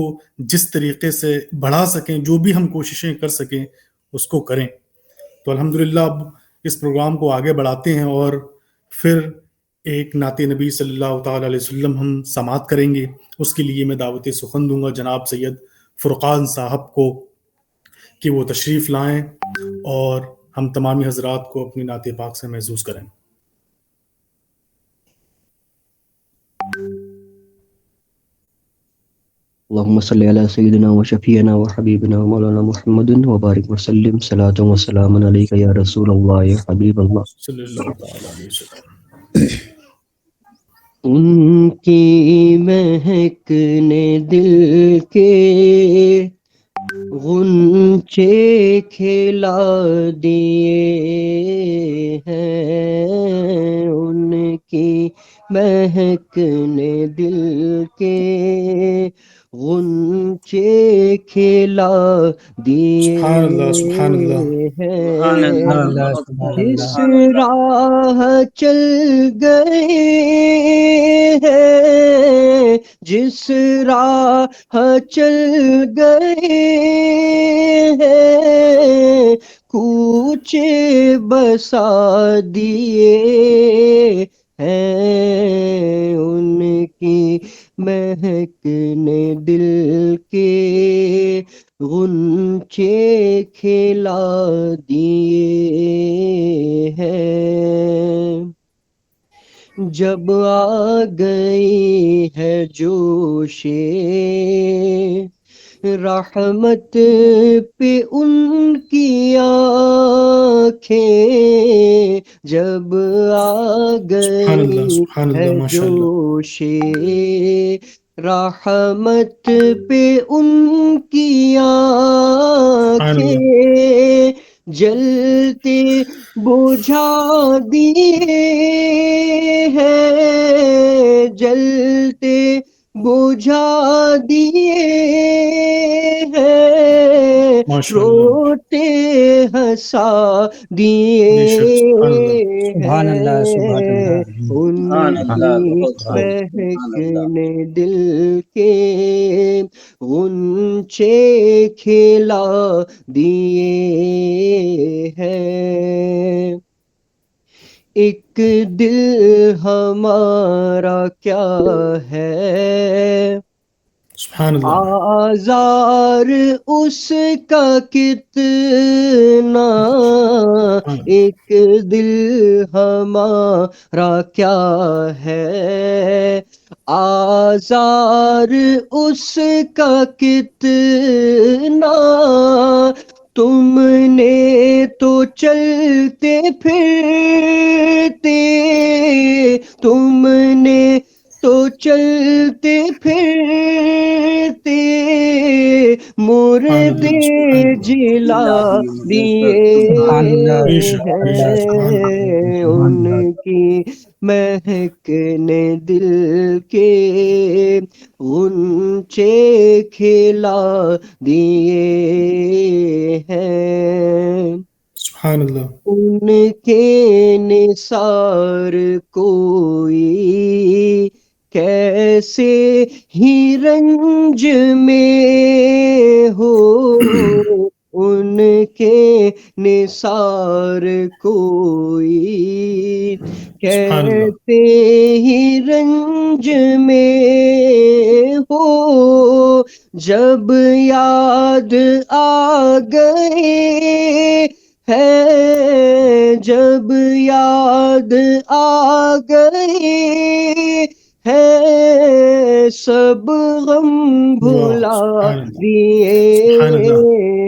جس طریقے سے بڑھا سکیں، جو بھی ہم کوششیں کر سکیں اس کو کریں. تو الحمدللہ اب اس پروگرام کو آگے بڑھاتے ہیں، اور پھر ایک نعت نبی صلی اللہ تعالی علیہ وسلم ہم سماعت کریں گے. اس کے لیے میں دعوت سخن دوں گا جناب سید فرقان صاحب کو کہ وہ تشریف لائیں اور ہم تمامی حضرات کو اپنی نعت پاک سے محظوظ کریں. اللهم صل على سيدنا وشفيعنا وحبيبنا ومولانا محمد وبارك وسلم صلاة وسلام عليك يا رسول الله يا حبيب الله. صلی اللہ تعالی علیہ وسلم. ان کی مہک نے دل کے غنچے کھلا دیے ہیں، ان کی مہک نے دل کے غنچے کھلا دیے سبحان اللہ، سبحان اللہ. سبحان ہیں. اللہ سبحان اللہ اللہ سبحان اکبر جس اللہ. سبحان اللہ. راہ چل گئے ہیں، جس راہ چل گئے ہیں، کوچے بسا دیے ہیں، ان کی مہک نے دل کے غنچے کھلا دیے ہیں، جب آ گئی ہے جوش رحمت پہ ان کی آنکھیں، جب آ سبحان اللہ، گئی سبحان ہے اللہ، ماشاء اللہ، جوش رحمت پہ ان کی سبحان اللہ، آنکھیں، جلتے بجھا دیے ہیں، جلتے بجھا دیے ہیں، ماشاء اللہ، روتے ہنسا بے شک، سبحان اللہ، دیے سبحان اللہ، سبحان ہیں، اللہ، ان کی مہکنے دل کے غنچے کھلا دیے ہیں، ایک دل ہمارا کیا ہے سبحان اللہ، آزار اس کا کتنا، سبحان ایک دل ہمارا کیا ہے آزار اس کا کتنا، تم نے تو چلتے پھرتے، تم نے تو چلتے پھرتے سبحان اللہ، مردے سبحان اللہ، جلا دیے سبحان اللہ، بے شک، سبحان بے اللہ، شک، سبحان سبحان اللہ، اللہ، ہیں، سبحان ان اللہ، کی مہکنے دل کے غنچے کھلا دیے ہیں، سبحان اللہ، ان کے نثار کوئی کیسے ہی رنج میں ہو، ان کے نثار کوئی سبحان اللہ، کیسے ہی رنج میں ہو، جب یاد آ گئے ہے، جب یاد آ گئے ہے، سب غم واہ، بھلا سبحان اللہ، دیے سبحان اللہ،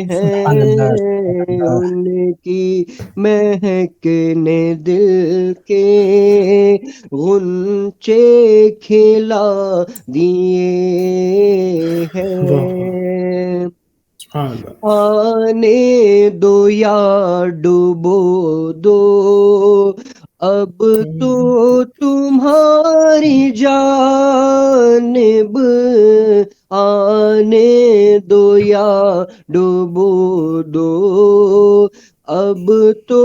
سبحان اللہ، سبحان ہیں، اللہ، ان کی مہکنے دل کے غنچے کھلا دیے واہ، واہ، ہیں، سبحان اللہ، آنے دو یا ڈوبو دو اب تو تمہاری جانب، آنے دو یا ڈوبو دو اب تو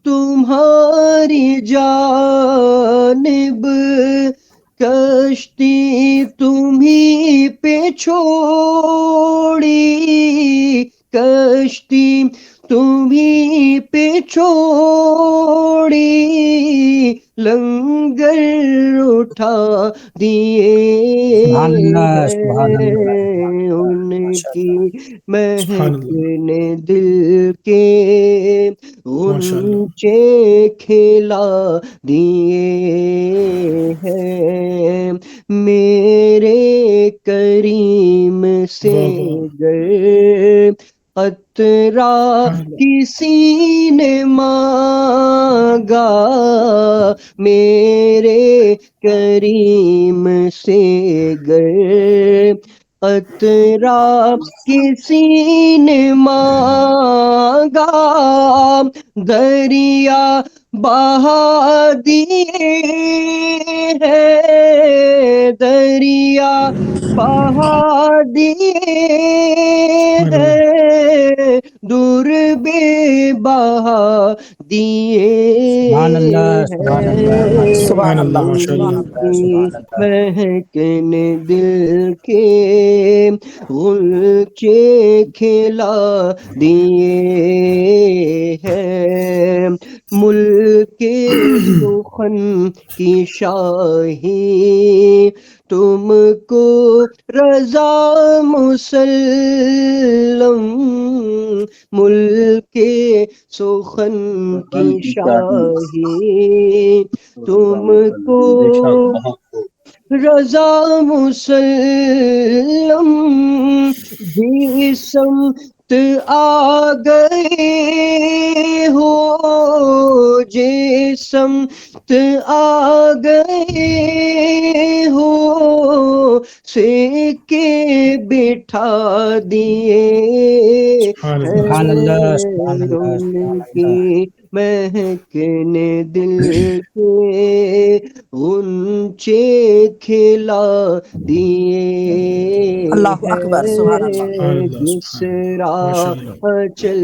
تمہاری جانب، کشتی تمہیں پہ چھوڑی، کشتی تمہیں پہ چھوڑی، لنگر اٹھا دیے سبحان اللہ، سبحان اللہ، سبحان ہیں، اللہ، ان ماشاء کی اللہ، سبحان اللہ، مہکنے دل کے ماشاء اللہ، غنچے کھلا دیے ہیں، میرے کریم سے واہ، واہ، گر قطرہ سبحان اللہ، کسی نے مانگا، میرے کریم سے گر قطرہ کسی نے مانگا، دریا بہا دیے ہیں، دریا بہا دیے سبحان اللہ، ہیں، دور بے بہا دیے سبحان اللہ، سبحان اللہ، ہیں، سبحان اللہ، ان ماشاء اللہ، کی سبحان اللہ، مہکنے دل کے غنچے کھلا دیے ہیں، ملک سخن کی شاہی تم کو رضا مسلم ملک سخن کی شاہی تم کو رضا مسلم بھی سمت آ گئے ہو جی سمت آ گئے ہو سکے بٹھا دیے سبحان اللہ، سبحان اللہ، ان سبحان کی اللہ۔ مہکنے دل کے غنچے کھلا دیے اللہ اکبر، سبحان اللہ۔ سبحان ہیں اللہ، جس سبحان اللہ، ماشاء اللہ۔ راہ چل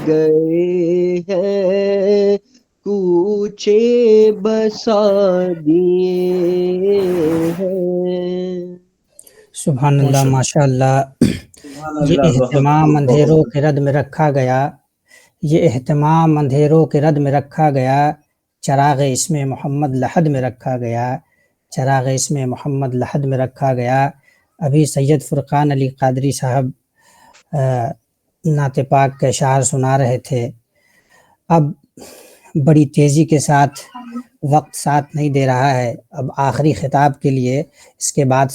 گئے ہیں کوچے بسا دیے ہیں سبحان اللہ، ماشاء اللہ۔ ماشاء اللہ۔ یہ اہتمام اندھیروں کے رد میں رکھا گیا، یہ اہتمام اندھیروں کے رد میں رکھا گیا، چراغ اسم محمد لحد میں رکھا گیا، چراغ اسم محمد لحد میں رکھا گیا۔ ابھی سید فرقان علی قادری صاحب نعت پاک کے اشعار سنا رہے تھے۔ اب بڑی تیزی کے ساتھ وقت ساتھ نہیں دے رہا ہے، اب آخری خطاب کے لیے اس کے بعد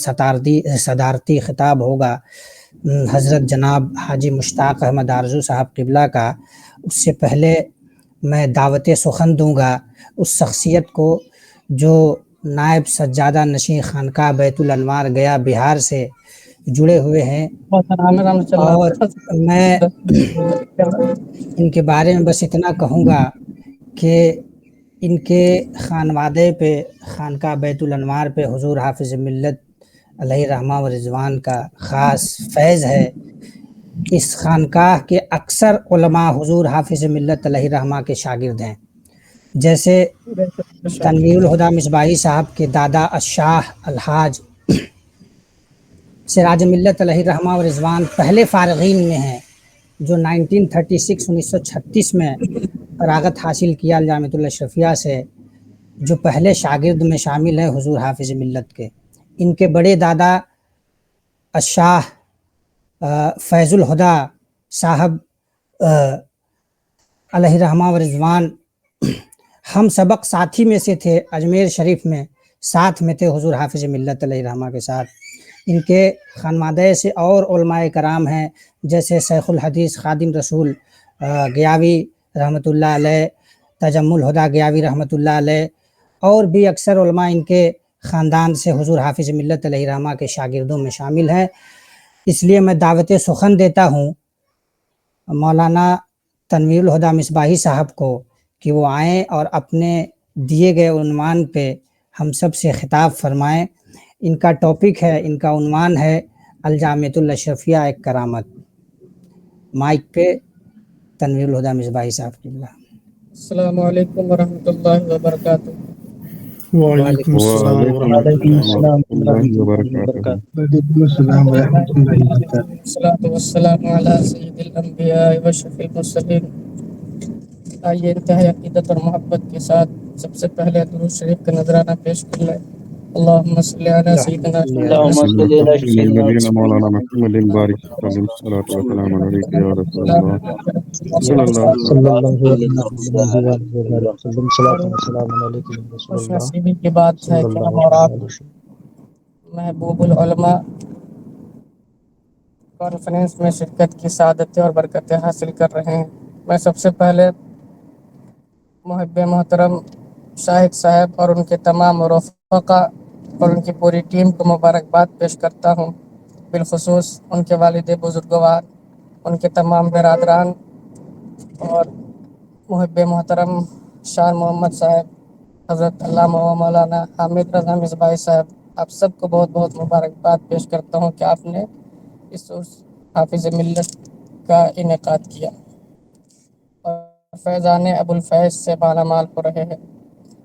صدارتی خطاب ہوگا حضرت جناب حاجی مشتاق احمد آرزو صاحب قبلہ کا۔ اس سے پہلے میں دعوت سخن دوں گا اس شخصیت کو جو نائب سجادہ نشین خانقاہ بیت الانوار گیا بہار سے جڑے ہوئے ہیں، اور میں ان کے بارے میں بس اتنا کہوں گا کہ ان کے خانوادے پہ خانقاہ بیت الانوار پہ حضور حافظ ملت علیہ رحمہ و رضوان کا خاص فیض ہے۔ اس خانقاہ کے اکثر علماء حضور حافظ ملت علیہ رحمہ کے شاگرد ہیں، جیسے تنویر الہدیٰ مصباحی صاحب کے دادا الشاہ الحاج سراج ملت علیہ رحمہ و رضوان پہلے فارغین میں ہیں، جو 1936 میں فراغت حاصل کیا جامعۃ الاشرفیہ سے، جو پہلے شاگرد میں شامل ہیں حضور حافظ ملت کے۔ ان کے بڑے دادا الشاہ فیض الہدیٰ صاحب علیہ رحمہ و رضوان ہم سبق ساتھی میں سے تھے، اجمیر شریف میں ساتھ میں تھے حضور حافظ ملت علیہ رحمہ کے ساتھ۔ ان کے خانوادے سے اور علماء کرام ہیں، جیسے شیخ الحدیث خادم رسول گیاوی رحمۃ اللہ علیہ، تجم الہدیٰ گیاوی رحمۃ اللہ علیہ، اور بھی اکثر علماء ان کے خاندان سے حضور حافظ ملت علیہ رحمہ کے شاگردوں میں شامل ہیں۔ اس لیے میں دعوت سخن دیتا ہوں مولانا تنویر الہدیٰ مصباحی صاحب کو کہ وہ آئیں اور اپنے دیے گئے عنوان پہ ہم سب سے خطاب فرمائیں۔ ان کا ٹاپک ہے، ان کا عنوان ہے الجامعۃ الاشرفیہ ایک کرامت۔ مائک پہ تنویر الہدیٰ مصباحی صاحب کی بلا۔ السلام علیکم ورحمۃ اللہ وبرکاتہ۔ وعلیکم السلام ورحمۃ اللہ وبرکاتہ۔ والصلاة والسلام علی سید الانبیاء واشرف المرسلین۔ آئیے انتہائی عقیدت اور محبت کے ساتھ سب سے پہلے درود شریف کا نذرانہ پیش کر لیں۔ اللہم صلی علی سیدنا مولانا محمد بارک وسلم صلاۃ و سلام علیک یا رسول اللہ صلی اللہ خوش نصیبی کی بات ہے کہ ہم اور آپ محبوب العلماء کانفرنس میں شرکت کی سعادتیں اور برکتیں حاصل کر رہے ہیں۔ میں سب سے پہلے محب محترم شاہد صاحب اور ان کے تمام رفقا اور ان کی پوری ٹیم کو مبارکباد پیش کرتا ہوں، بالخصوص ان کے والد بزرگوار، ان کے تمام برادران اور محب محترم شان محمد صاحب، حضرت علامہ و مولانا حامد رضا مصباحی صاحب، آپ سب کو بہت بہت مبارکباد پیش کرتا ہوں کہ آپ نے اس حافظ ملت کا انعقاد کیا اور فیضان ابو الفیض سے مالا مال ہو رہے ہیں۔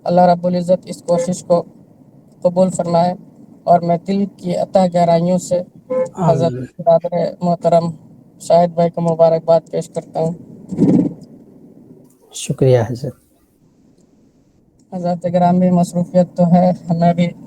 اللہ رب العزت اس کوشش کو قبول فرمائے، اور میں دل کی عطا گہرائیوں سے حضرت برادر محترم شاہد بھائی کو مبارکباد پیش کرتا ہوں۔ شکریہ حضرت۔ حضرت گرامی، مصروفیت تو ہے، ہمیں بھی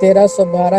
1312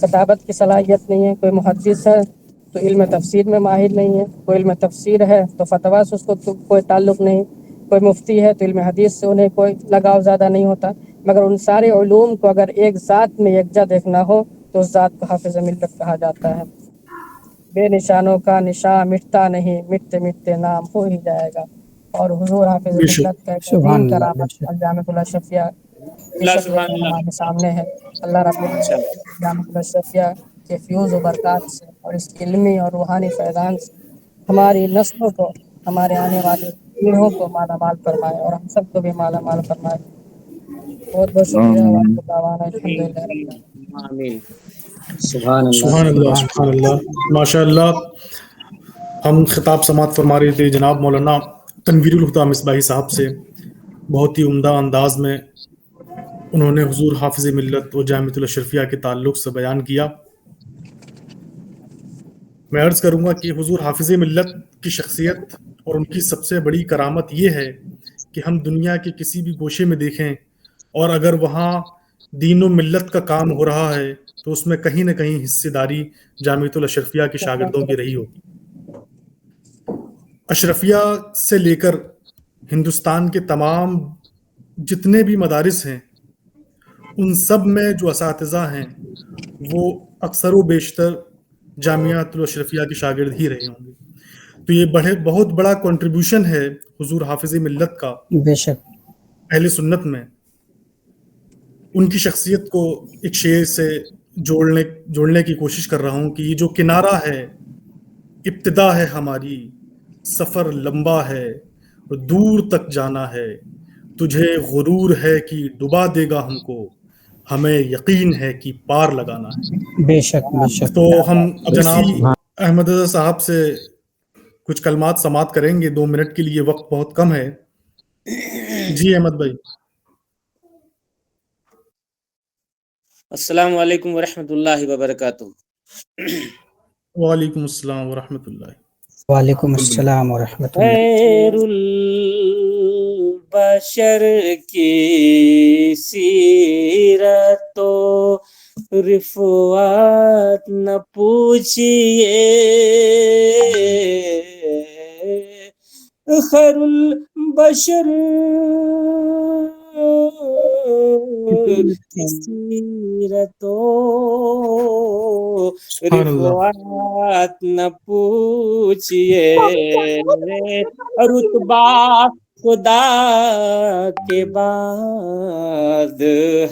کتابت کی صلاحیت نہیں ہے. کوئی محدث ہے تو علم تفسیر میں ماہر نہیں ہے, کوئی علم تفسیر ہے تو فتویٰ سے اس کو کوئی تعلق نہیں, کوئی مفتی ہے تو علم حدیث سے انہیں کوئی لگاؤ زیادہ نہیں ہوتا. مگر ان سارے علوم کو اگر ایک ذات میں یکجا دیکھنا ہو تو اس ذات کو حافظ ملت کہا جاتا ہے. بے نشانوں کا نشان مٹتا نہیں, مٹتے مٹتے نام ہو ہی جائے گا. اور حضور حافظ بے شک ملت کا ایک سبحان عظیم اللہ. کرامت الجامع الاشرفیہ ہمارے سامنے ہے. اللہ رب العزت الجامع الاشرفیہ کے فیوز و برکات سے اور اس علمی اور روحانی فیضان سے ہماری نسلوں کو, ہمارے آنے والے پیڑھوں کو مالا مال فرمائے اور ہم سب کو بھی مالا مال فرمائے. بہت بہت شکریہ. آمین الحمدللہ رب العالمین. آمین. سبحان اللہ. سبحان اللہ سبحان اللہ. ماشاء اللہ. ہم خطاب سماعت فرما رہے تھے جناب مولانا تنویر الہدیٰ مصباحی صاحب سے. بہت ہی عمدہ انداز میں انہوں نے حضور حافظ ملت و جامعۃ الاشرفیہ کے تعلق سے بیان کیا. میں عرض کروں گا کہ حضور حافظ ملت کی شخصیت اور ان کی سب سے بڑی کرامت یہ ہے کہ ہم دنیا کے کسی بھی گوشے میں دیکھیں اور اگر وہاں دین و ملت کا کام ہو رہا ہے تو اس میں کہیں نہ کہیں حصے داری جامعۃ الاشرفیہ کے شاگردوں کی رہی ہوگی. اشرفیہ سے لے کر ہندوستان کے تمام جتنے بھی مدارس ہیں ان سب میں جو اساتذہ ہیں وہ اکثر و بیشتر جامعۃ الاشرفیہ کے شاگرد ہی رہے ہوں گے. تو یہ بہت بڑا کنٹریبیوشن ہے حضور حافظ ملت کا بے شک. اہل سنت میں. ان کی شخصیت کو ایک شعر سے جوڑنے کی کوشش کر رہا ہوں کہ یہ جو کنارہ ہے ابتدا ہے ہماری, سفر لمبا ہے دور تک جانا ہے, تجھے غرور ہے کہ ڈبا دے گا ہم کو, ہمیں یقین ہے کہ پار لگانا ہے. بے شک بے شک. تو ہم جناب احمد رضا صاحب سے کچھ کلمات سماعت کریں گے. 2 منٹ کے لیے وقت بہت کم ہے. جی احمد بھائی. السلام علیکم ورحمۃ اللہ وبرکاتہ. وعلیکم السلام ورحمۃ اللہ. وعلیکم السلام ورحمۃ اللہ. خیر البشر کی سیرت و رفعت نہ پوچھئے, خیر البشر کی سیرت و رفعت نہ پوچھئے, رتبہ خدا کے بعد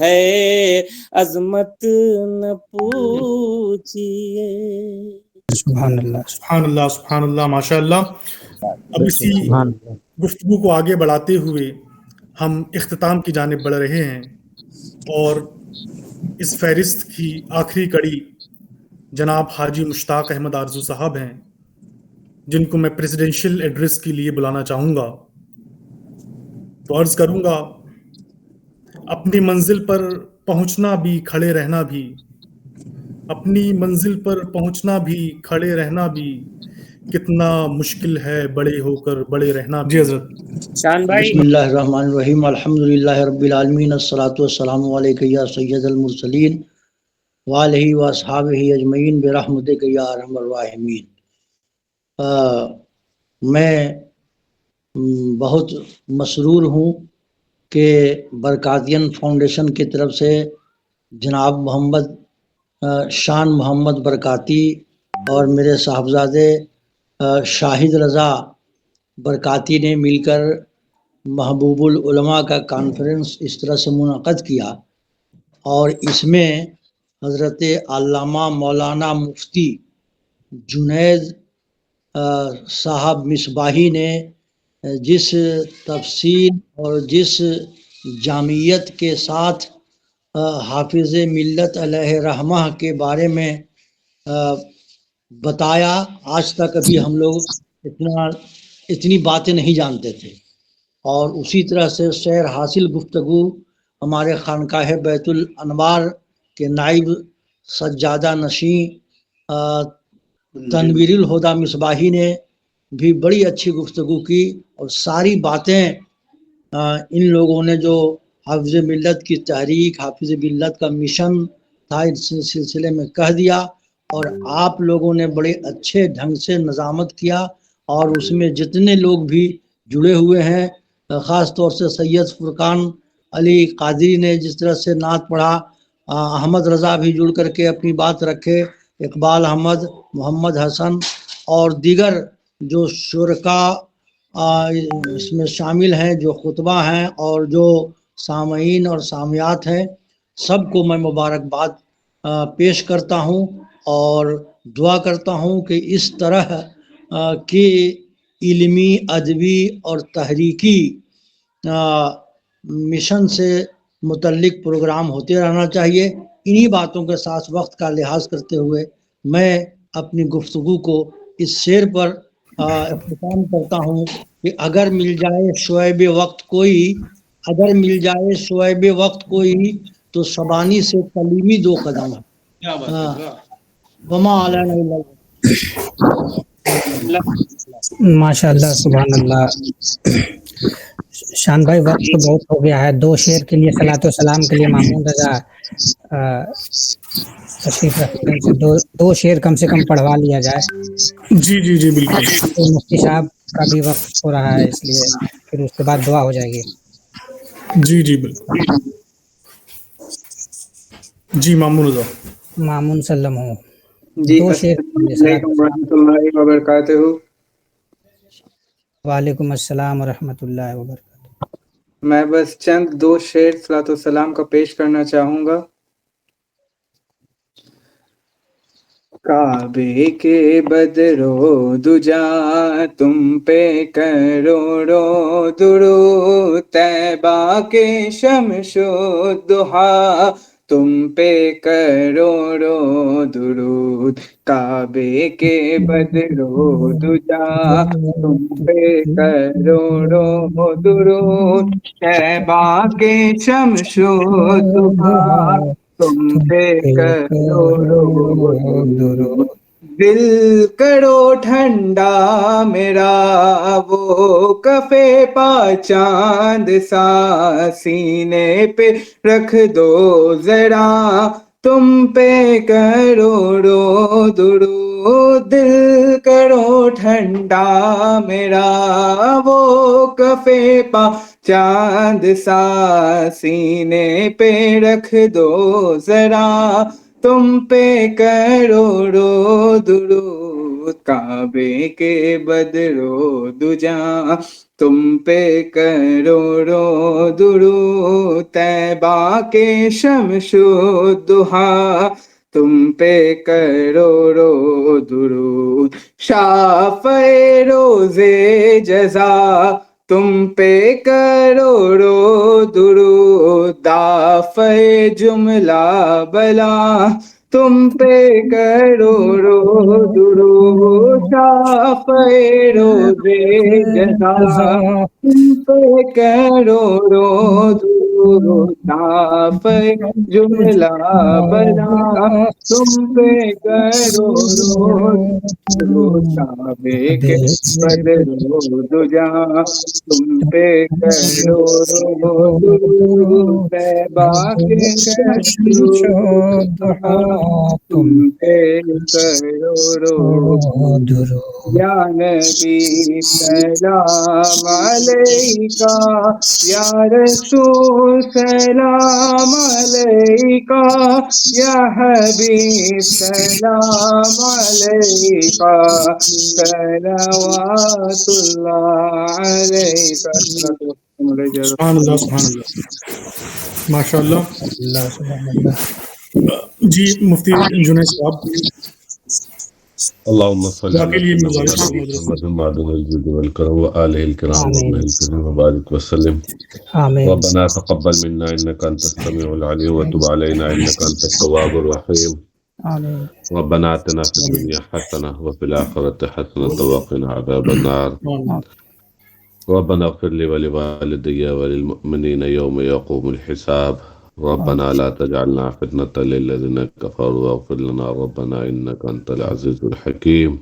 ہے, عظمت نہ پوچھئے. سبحان اللہ سبحان اللہ سبحان اللہ. ماشاء اللہ. اب اسی گفتگو کو آگے بڑھاتے ہوئے ہم اختتام کی جانب بڑھ رہے ہیں اور اس فہرست کی آخری کڑی جناب حاجی مشتاق احمد آرزو صاحب ہیں جن کو میں پریزیڈنشل ایڈریس کے لیے بلانا چاہوں گا. تو عرض کروں گا اپنی منزل پر پہنچنا بھی کھڑے رہنا بھی, اپنی منزل پر پہنچنا بھی کھڑے رہنا بھی, کتنا مشکل ہے بڑے ہو کر بڑے رہنا. جی حضرت. شان بھائی. بسم اللہ الرحمن الرحیم. الحمدللہ رب العالمین, الصلاۃ والسلام علیک یا سید المرسلین وآلہ واصحابہ اجمعین برحمتک یا ارحم الراحمین. میں بہت مسرور ہوں کہ برکاتین فاؤنڈیشن کی طرف سے جناب محمد شان محمد برکاتی اور میرے صاحبزادے شاہد رضا برکاتی نے مل کر محبوب العلماء کا کانفرنس اس طرح سے منعقد کیا, اور اس میں حضرت علامہ مولانا مفتی جنید صاحب مصباحی نے جس تفصیل اور جس جامعیت کے ساتھ حافظ ملت علیہ رحمہ کے بارے میں بتایا, آج تک ابھی ہم لوگ اتنی باتیں نہیں جانتے تھے. اور اسی طرح سے شعر حاصل گفتگو ہمارے خانقاہ بیت الانوار کے نائب سجادہ نشیں تنویر الہدیٰ مصباحی نے بھی بڑی اچھی گفتگو کی, اور ساری باتیں ان لوگوں نے جو حافظ ملت کی تحریک, حافظ ملت کا مشن تھا اس سلسلے میں کہہ دیا، اور آپ لوگوں نے بڑے اچھے ڈھنگ سے نظامت کیا، اور اس میں جتنے لوگ بھی جڑے ہوئے ہیں، خاص طور سے سید فرقان علی قادری نے جس طرح سے نعت پڑھا، احمد رضا بھی جڑ کر کے اپنی بات رکھے، اقبال احمد، محمد حسن اور دیگر جو شرکا اس میں شامل ہیں، جو خطبہ ہیں اور جو سامعین اور سامعات ہیں، سب کو میں مبارکباد پیش کرتا ہوں اور دعا کرتا ہوں کہ اس طرح کی علمی، ادبی اور تحریکی مشن سے متعلق پروگرام ہوتے رہنا چاہیے۔ انہی باتوں کے ساتھ وقت کا لحاظ کرتے ہوئے میں اپنی گفتگو کو اس شعر پر اختتام کرتا ہوں کہ اگر مل جائے شعیب وقت کوئی، اگر مل جائے شعیب وقت کوئی، تو سبانی سے کلیمی 2 قدم ہے۔ وما علینا الا ماشاء اللہ، سبحان اللہ۔ شان بھائی وقت تو بہت ہو گیا ہے، 2 شعر کے لیے صلاۃ و سلام کے لیے مامون رضا تشریف رکھتے ہیں، 2 شعر کم سے کم پڑھوا لیا جائے۔ جی جی جی بالکل۔ مفتی صاحب کا بھی وقت ہو رہا ہے، اس لیے پھر اس کے بعد دعا ہو جائے گی۔ جی جی بالکل۔ جی مامون رضا، مامون سلم ہوں۔ جی 2 شعر السلام علیکم ورحمۃ اللہ وبرکاتہ۔ وعلیکم السلام ورحمۃ اللہ وبرکاتہ۔ میں بس چند 2 شعر صلاۃ والسلام کا پیش کرنا چاہوں گا۔ کعبے کے بدرو دجا تم پہ کروڑو درود، طیبہ کے شمس و ضحیٰ تم پہ کروڑو درود، کعبے کے بدرو دجا تم پہ کروڑو درود، طیبہ کے شمس و ضحیٰ تم پہ کروڑو درود، دل کرو ٹھنڈا میرا وہ کفے پا چاند سا، سینے پہ رکھ دو ذرا تم پہ کروڑو درود، دل کرو ٹھنڈا میرا وہ کفے پا چاند سا، سینے پہ رکھ دو ذرا تم پہ کروڑو درود، کعبے کے بدرو دجا تم پہ کروڑو درود، طیبہ کے شمس و ضحیٰ تم پہ کروڑو درود، شافعِ روز جزا تم پہ کروڑو درود، دافع جملہ بلا تم پہ کروڑو درود، شافعِ روز جزا تم پہ کروڑو درود، دافع جملہ بلا تم پہ کروڑو درود، کعبے کے بدرو دجا تم پہ کروڑو درود، طیبہ کے شمس و ضحیٰ تم پہ کروڑو درود، یا نبی سلام علیکہ، یا رسول سلام علیکہ، یا حبیب سلام علیکہ، صلوات اللہ علیکہ۔ سبحان اللہ سبحان اللہ، ماشاء اللہ۔ جی مفتی جنید صاحب، اللهم صل على محمد معدن الجود والكرم وآله الكرام وابنه الكريم وبارك وسلم. ربنا تقبل منا إنك أنت السميع العليم وتب علينا إنك أنت التواب الرحيم. ربنا آتنا في الدنيا حسنة وفي الآخرة حسنة وقنا عذاب النار. ربنا اغفر لي ولوالدي وللمؤمنين يوم يقوم الحساب. ربنا لا تجعلنا فتنة للذين كفروا واغفر لنا ربنا إنك أنت العزيز الحكيم.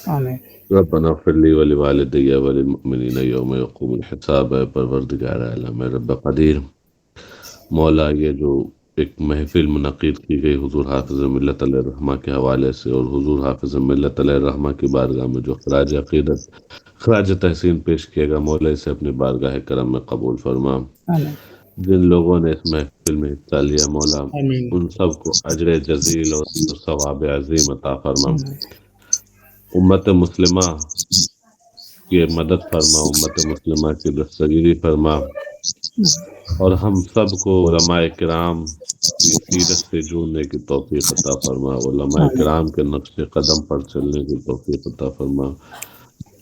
آمین۔ ربنا اغفر لي ولوالدي وللمؤمنين يوم يقوم الحساب. پروردگار عالم رب قدیر، مولا یہ جو ایک محفل منعقد کی گئی حضور حافظ ملت علیہ الرحمہ کے حوالے سے، اور حضور حافظ ملت علیہ الرحمہ کی بارگاہ میں جو خراج عقیدت خراج تحسین پیش کیے گا، مولا اسے اپنی بارگاہ کرم میں قبول فرما۔ جن لوگوں نے اس محفل میں حصہ لیا مولا ان سب کو اجر جزیل اور ثواب عظیم عطا فرما۔ امت مسلمہ کی مدد فرما، امت مسلمہ کی دستگیری فرما، اور ہم سب کو علماء کرام کی سیرت سے جڑنے کی توفیق عطا فرما، علماء کرام کے نقش قدم پر چلنے کی توفیق عطا فرما۔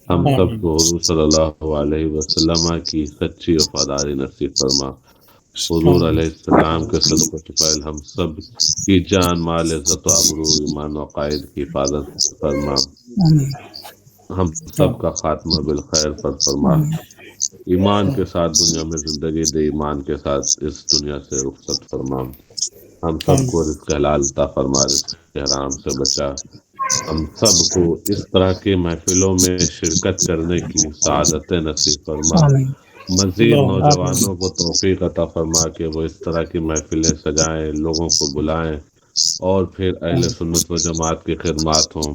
ہم سب کو حضور صلی اللہ علیہ وسلم کی سچی وفاداری نصیب فرما۔ حضور علیہ السلام کے صدقہ فعل ہم سب کی جان، مال، عزت و آبرو، ایمان و عقائد کی حفاظت فرما۔ ہم سب کا خاتمہ بالخیر پر فرما۔ ایمان کے ساتھ دنیا میں زندگی دے، ایمان کے ساتھ اس دنیا سے رخصت فرما۔ ہم سب کو رزق حلال عطا فرما، رزق حرام سے بچا۔ ہم سب کو اس طرح کی محفلوں میں شرکت کرنے کی سعادت نصیب فرما۔ مزید نوجوانوں کو توفیق عطا فرما کہ وہ اس طرح کی محفلیں سجائیں، لوگوں کو بلائیں، اور پھر اہل سنت و جماعت کی خدمات ہوں۔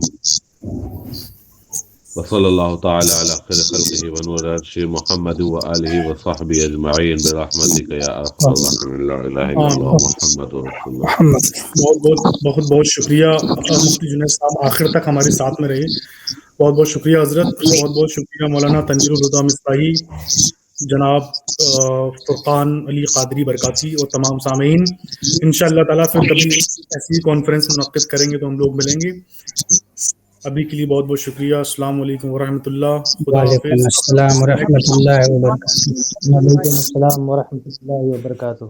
وصلی اللہ تعالی علی خیر خلقہ ونور عرشہ محمد وآلہ وصحبہ اجمعین برحمتک یا ارحم الراحمین، لا الہ الا اللہ محمد رسول اللہ۔ بہت بہت شکریہ مفتی جنید صاحب، آخر تک ہمارے ساتھ میں رہے۔ بہت بہت شکریہ حضرت، بہت بہت شکریہ مولانا تنویر الہدیٰ مصباحی، جناب فرقان علی قادری برکاتی، اور تمام سامعین۔ انشاءاللہ تعالیٰ پھر کبھی ایسی کانفرنس منعقد کریں گے تو ہم لوگ ملیں گے۔ ابھی کے لیے بہت بہت شکریہ۔ السلام علیکم ورحمۃ اللہ، خدا حافظ۔ وعلیکم السلام ورحمۃ اللہ وبرکاتہ۔ وعلیکم السلام ورحمۃ اللہ وبرکاتہ۔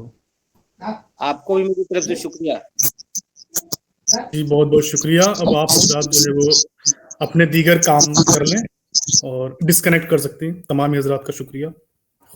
آپ کو بھی میری طرف سے شکریہ جی، بہت بہت شکریہ۔ اب آپ حضرات جو ہے وہ اپنے دیگر کام کر لیں اور ڈسکنیکٹ کر سکتے ہیں۔ تمام حضرات کا شکریہ۔